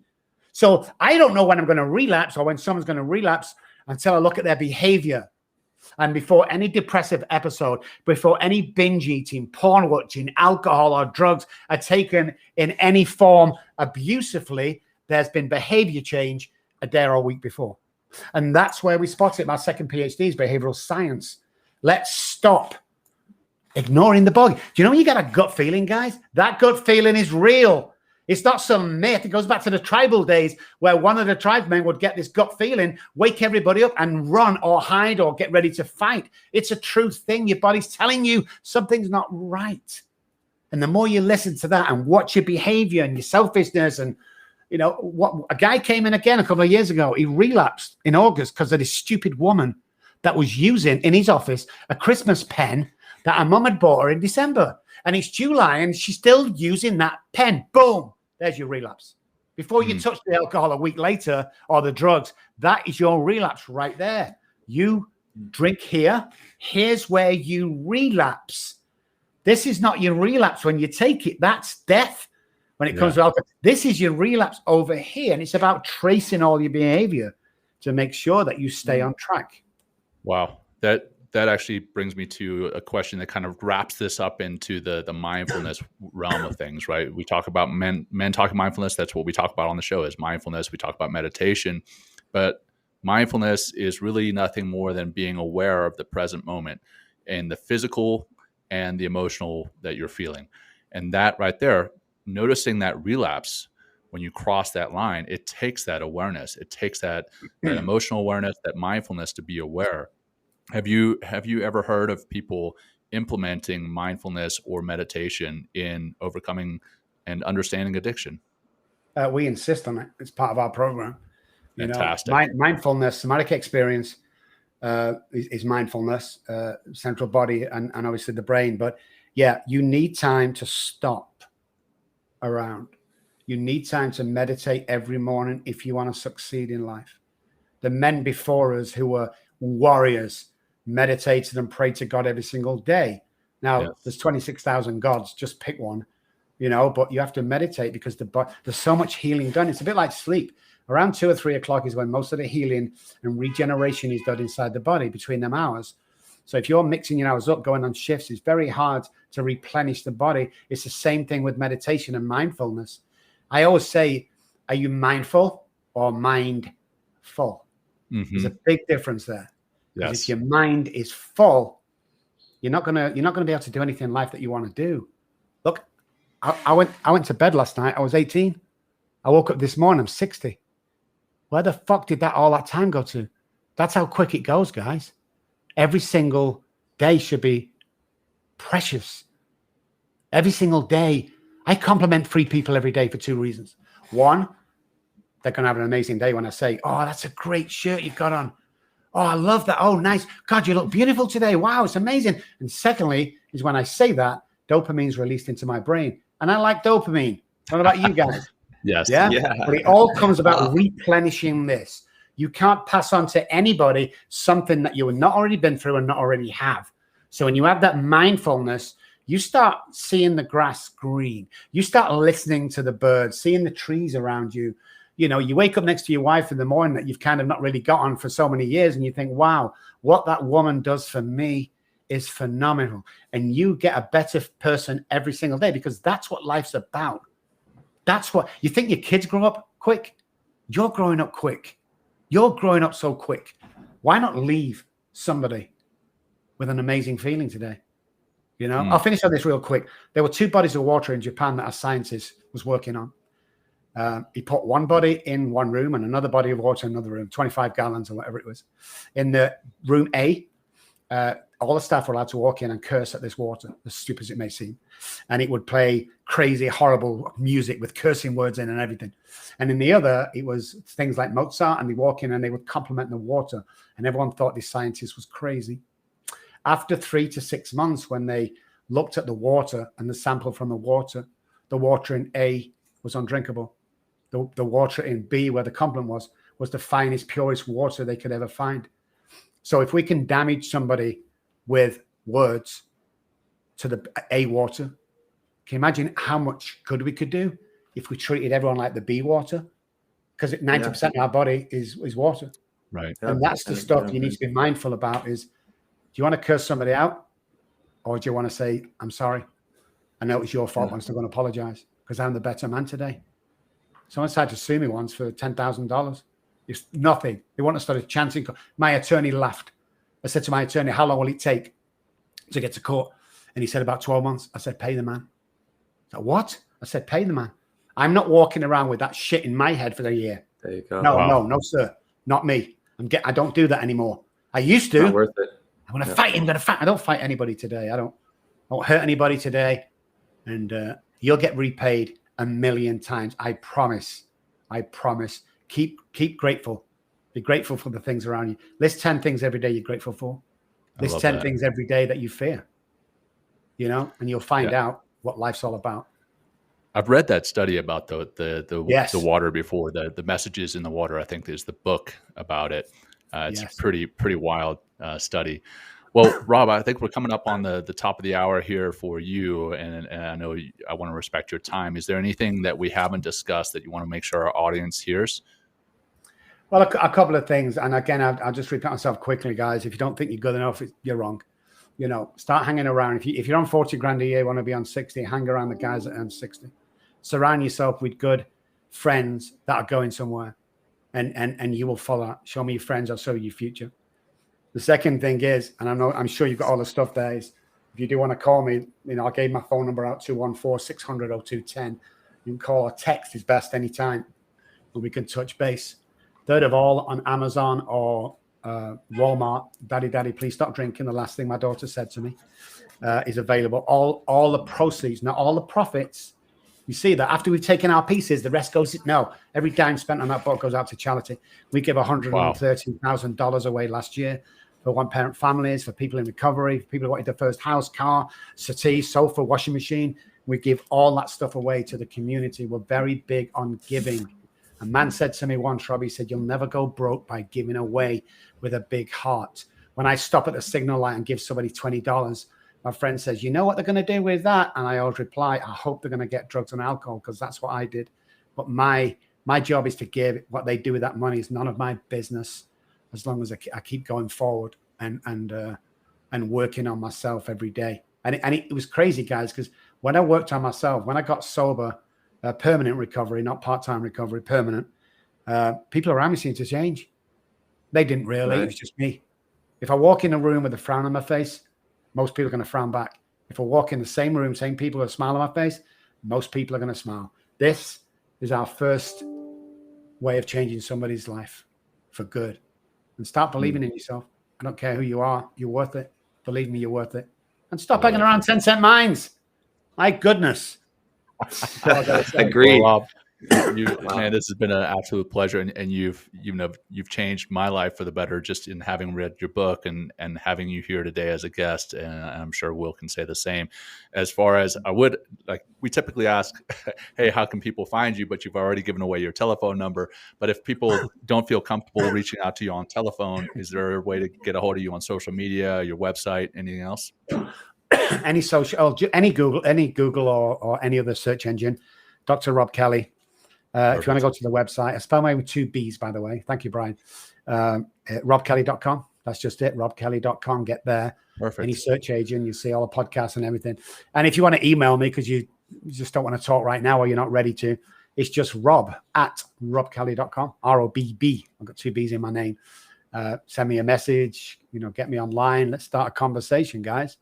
So I don't know when I'm going to relapse or when someone's going to relapse until I look at their behavior. And before any depressive episode, before any binge eating, porn watching, alcohol or drugs are taken in any form abusively, there's been behavior change a day or a week before. And that's where we spot it. My second PhD is behavioral science. Let's stop ignoring the bug. Do you know when you get a gut feeling, guys? That gut feeling is real. It's not some myth. It goes back to the tribal days where one of the tribesmen would get this gut feeling, wake everybody up and run or hide or get ready to fight. It's a true thing. Your body's telling you something's not right. And the more you listen to that and watch your behavior and your selfishness and what a guy came in again a couple of years ago. He relapsed in August because of this stupid woman that was using in his office a Christmas pen that her mum had bought her in December. And it's July and she's still using that pen. Boom. There's your relapse. Before you touch the alcohol a week later or the drugs, that is your relapse right there. You drink here. Here's where you relapse. This is not your relapse when you take it. That's death. When it comes to alcohol, this is your relapse over here. And it's about tracing all your behavior to make sure that you stay on track. Wow. That actually brings me to a question that kind of wraps this up into the mindfulness realm of things, right? We talk about men talking mindfulness. That's what we talk about on the show is mindfulness. We talk about meditation, but mindfulness is really nothing more than being aware of the present moment and the physical and the emotional that you're feeling. And that right there, noticing that relapse when you cross that line, it takes that awareness. It takes that emotional awareness, that mindfulness to be aware. Have you ever heard of people implementing mindfulness or meditation in overcoming and understanding addiction? We insist on it. It's part of our program. Fantastic. Mindfulness, somatic experience is mindfulness, central body, and obviously the brain. But yeah, you need time to stop around. You need time to meditate every morning if you want to succeed in life. The men before us who were warriors meditated and prayed to God every single day. Now, there's 26,000 gods. Just pick one, but you have to meditate because there's so much healing done. It's a bit like sleep. Around 2 or 3 o'clock is when most of the healing and regeneration is done inside the body between them hours. So if you're mixing your hours up, going on shifts, it's very hard to replenish the body. It's the same thing with meditation and mindfulness. I always say, are you mindful or mindful? There's a big difference there. If your mind is full, you're not gonna be able to do anything in life that you want to do. Look, I went to bed last night. I was 18. I woke up this morning. I'm 60. Where the fuck did all that time go to? That's how quick it goes, guys. Every single day should be precious. Every single day. I compliment 3 people every day for 2 reasons. One, they're going to have an amazing day when I say, oh, that's a great shirt you've got on. Oh, I love that. Oh, nice. God, you look beautiful today. Wow, it's amazing. And secondly, is when I say that, dopamine's released into my brain. And I like dopamine. What about you guys? Yes. Yeah? But it all comes about replenishing this. You can't pass on to anybody something that you have not already been through and not already have. So when you have that mindfulness, you start seeing the grass green. You start listening to the birds, seeing the trees around you. You wake up next to your wife in the morning that you've kind of not really got on for so many years, and you think, wow, what that woman does for me is phenomenal. And you get a better person every single day because that's what life's about. That's what you think your kids grow up quick. You're growing up quick. You're growing up so quick. Why not leave somebody with an amazing feeling today? I'll finish on this real quick. There were 2 bodies of water in Japan that a scientist was working on. He put one body in one room and another body of water in another room, 25 gallons or whatever it was. In the room A, all the staff were allowed to walk in and curse at this water, as stupid as it may seem. And it would play crazy, horrible music with cursing words in and everything. And in the other, it was things like Mozart, and they walk in and they would compliment the water. And everyone thought this scientist was crazy. After 3 to 6 months, when they looked at the water and the sample from the water in A was undrinkable. The water in B, where the compliment was the finest, purest water they could ever find. So if we can damage somebody with words to the A water, can you imagine how much good we could do if we treated everyone like the B water? Because 90% of our body is water. Right. And that's the stuff you need to be mindful about is, do you want to curse somebody out? Or do you want to say, I'm sorry. I know it was your fault. I'm still going to apologize because I'm the better man today. Someone tried to sue me once for $10,000. It's nothing. They want to start a chancing. My attorney laughed. I said to my attorney, how long will it take to get to court? And he said, about 12 months. I said, pay the man. I said, what? I said, pay the man. I'm not walking around with that shit in my head for the year. There you go. No, sir. Not me. I don't do that anymore. I used to. Not worth it. I'm going to fight him. I don't fight anybody today. I don't hurt anybody today. And you'll get repaid 1,000,000 times. I promise. Keep grateful. Be grateful for the things around you. List 10 things every day you're grateful for. List 10 things every day that you fear. And you'll find out what life's all about. I've read that study about the water before, the messages in the water. I think there's the book about it. It's a pretty wild study. Well, Robb, I think we're coming up on the top of the hour here for you, and I know I want to respect your time. Is there anything that we haven't discussed that you want to make sure our audience hears? Well, a couple of things. And again, I'll just repeat myself quickly, guys. If you don't think you're good enough, you're wrong. Start hanging around. If you're on 40 grand a year, want to be on 60, hang around the guys that earn 60. Surround yourself with good friends that are going somewhere, and you will follow. Show me your friends, I'll show you your future. The second thing is, and I'm sure you've got all the stuff there, is if you do want to call me, I gave my phone number out, 214-600-0210. You can call or text is best anytime, and we can touch base. Third of all, on Amazon or Walmart, Daddy, please stop drinking. The last thing my daughter said to me is available. All the proceeds, not all the profits. You see that after we've taken our pieces, the rest goes. No, every dime spent on that book goes out to charity. We give $113,000 away last year for one-parent families, for people in recovery, for people who wanted their first house, car, settee, sofa, washing machine. We give all that stuff away to the community. We're very big on giving. A man said to me once, Robbie, said, you'll never go broke by giving away with a big heart. When I stop at the signal light and give somebody $20, my friend says, you know what they're going to do with that? And I always reply, I hope they're going to get drugs and alcohol, because that's what I did. But my job is to give. What they do with that money is none of my business, as long as I keep going forward and working on myself every day. And it was crazy, guys, because when I worked on myself, when I got sober, permanent recovery, not part-time recovery, permanent, people around me seemed to change. They didn't really. Right. It was just me. If I walk in a room with a frown on my face, most people are going to frown back. If I walk in the same room, same people with a smile on my face, most people are going to smile. This is our first way of changing somebody's life for good. And start believing in yourself. I don't care who you are. You're worth it. Believe me, you're worth it. And stop hanging around 10-cent mines. My goodness. Agreed. Well, man, this has been an absolute pleasure, and you've changed my life for the better just in having read your book and having you here today as a guest, and I'm sure Will can say the same. As far as we typically ask, hey, how can people find you? But you've already given away your telephone number. But if people don't feel comfortable reaching out to you on telephone, is there a way to get a hold of you on social media, your website, anything else? Any Google or any other search engine, Dr. Robb Kelly. If you want to go to the website, I spell my name with 2 B's, by the way. Thank you, Brian. RobbKelly.com. That's just it. RobbKelly.com. Get there. Perfect. Any search engine, you see all the podcasts and everything. And if you want to email me because you just don't want to talk right now or you're not ready to, it's just rob@robbkelly.com. ROBB. I've got 2 B's in my name. Send me a message. Get me online. Let's start a conversation, guys.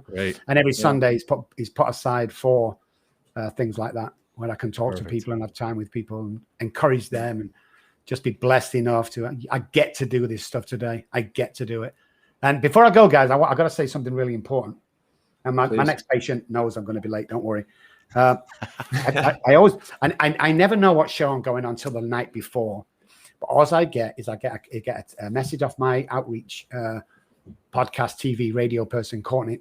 Great. And every Sunday is put aside for things like that, where I can talk to people and have time with people and encourage them and just be blessed enough I get to do this stuff today. I get to do it. And before I go, guys, I got to say something really important. And my next patient knows I'm going to be late. Don't worry. I never know what show I'm going on until the night before. But all I get is I get a message off my outreach podcast, TV, radio person, Courtney.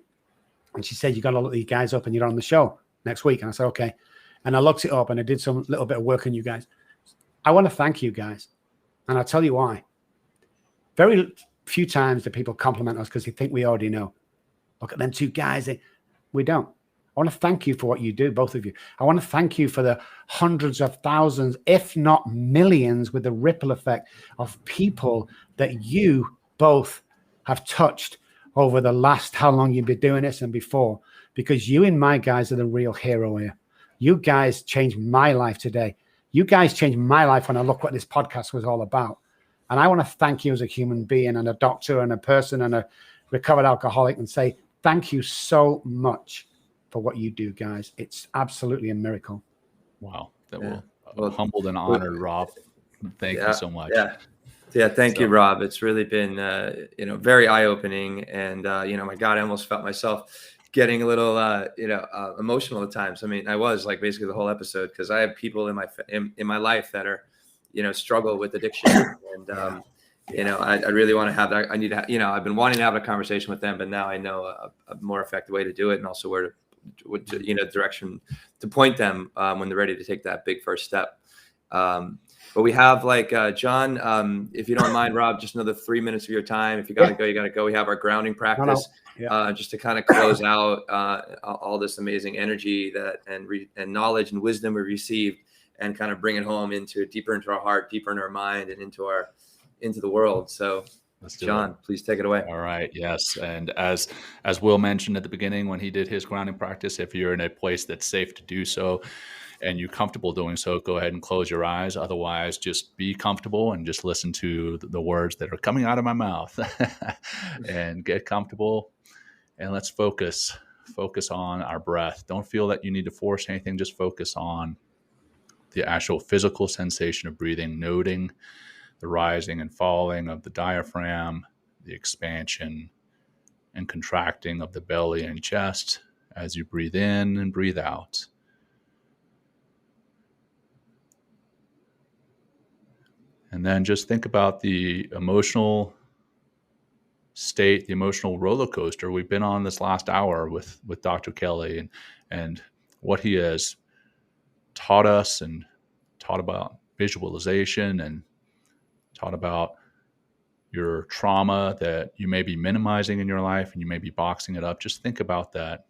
And she said, you got to look these guys up and you're on the show next week. And I said, okay. And I looked it up and I did some little bit of work on you guys. I want to thank you guys. And I'll tell you why. Very few times do people compliment us because they think we already know. Look at them 2 guys. We don't. I want to thank you for what you do, both of you. I want to thank you for the hundreds of thousands, if not millions, with the ripple effect of people that you both have touched over the last, how long you've been doing this and before, because you and my guys are the real hero here. You guys changed my life today. You guys changed my life when I look what this podcast was all about. And I want to thank you as a human being and a doctor and a person and a recovered alcoholic and say, thank you so much for what you do, guys. It's absolutely a miracle. Wow. Well, humbled and honored, Robb. Thank you so much. Yeah. Thank you, Robb. It's really been, very eye-opening. And, my God, I almost felt myself getting a little, emotional at times. I mean, I was like basically the whole episode, because I have people in my life that are, struggle with addiction. And, I really want to have that. I need to, I've been wanting to have a conversation with them, but now I know a more effective way to do it, and also where to direction to point them when they're ready to take that big first step. But we have John, if you don't mind, Robb, just another 3 minutes of your time. If you got to go, you got to go. We have our grounding practice just to kind of close out all this amazing energy and knowledge and wisdom we received, and kind of bring it home deeper into our heart, deeper into our mind, and into the world. So John, please take it away. All right. Yes. And as Will mentioned at the beginning, when he did his grounding practice, if you're in a place that's safe to do so and you're comfortable doing so, go ahead and close your eyes. Otherwise, just be comfortable and just listen to the words that are coming out of my mouth and get comfortable. And let's focus on our breath. Don't feel that you need to force anything. Just focus on the actual physical sensation of breathing, noting the rising and falling of the diaphragm, the expansion and contracting of the belly and chest as you breathe in and breathe out. And then just think about the emotional state, the emotional roller coaster we've been on this last hour with Dr. Kelly, and what he has taught us and taught about visualization and taught about your trauma that you may be minimizing in your life and you may be boxing it up. Just think about that.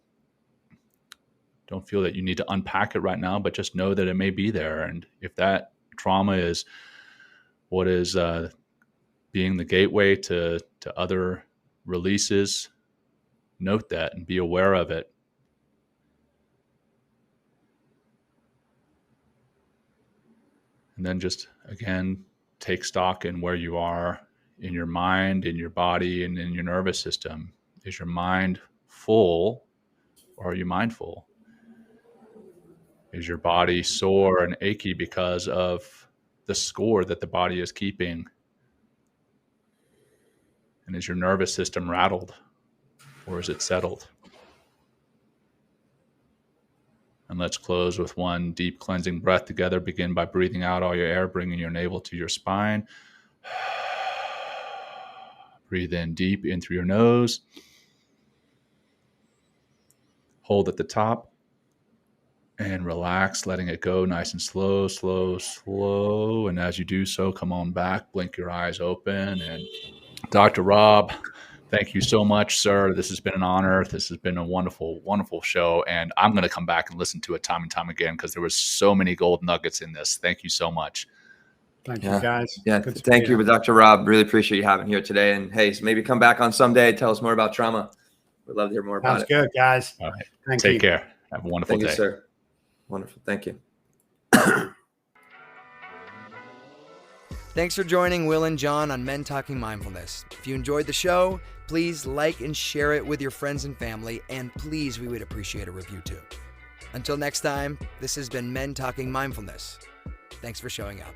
Don't feel that you need to unpack it right now, but just know that it may be there. And if that trauma is what is being the gateway to other releases, note that and be aware of it. And then just, again, take stock in where you are in your mind, in your body, and in your nervous system. Is your mind full or are you mindful? Is your body sore and achy because of the score that the body is keeping? And is your nervous system rattled or is it settled? And let's close with one deep cleansing breath together. Begin by breathing out all your air, bringing your navel to your spine. Breathe in deep in through your nose. Hold at the top and relax, letting it go nice and slow, slow, slow. And as you do so, come on back, blink your eyes open. And Dr. Robb, thank you so much, sir. This has been an honor. This has been a wonderful, wonderful show. And I'm going to come back and listen to it time and time again because there was so many gold nuggets in this. Thank you so much. Thank you, guys. Yeah, thank you, Dr. Robb. Really appreciate you having here today. And hey, maybe come back on someday. Tell us more about trauma. We'd love to hear more about it. Sounds good, guys. All right. Thank you. Take care. Have a wonderful day. Thank you, sir. Wonderful. Thank you. Thanks for joining Will and John on Men Talking Mindfulness. If you enjoyed the show, please like and share it with your friends and family, and please, we would appreciate a review too. Until next time, this has been Men Talking Mindfulness. Thanks for showing up.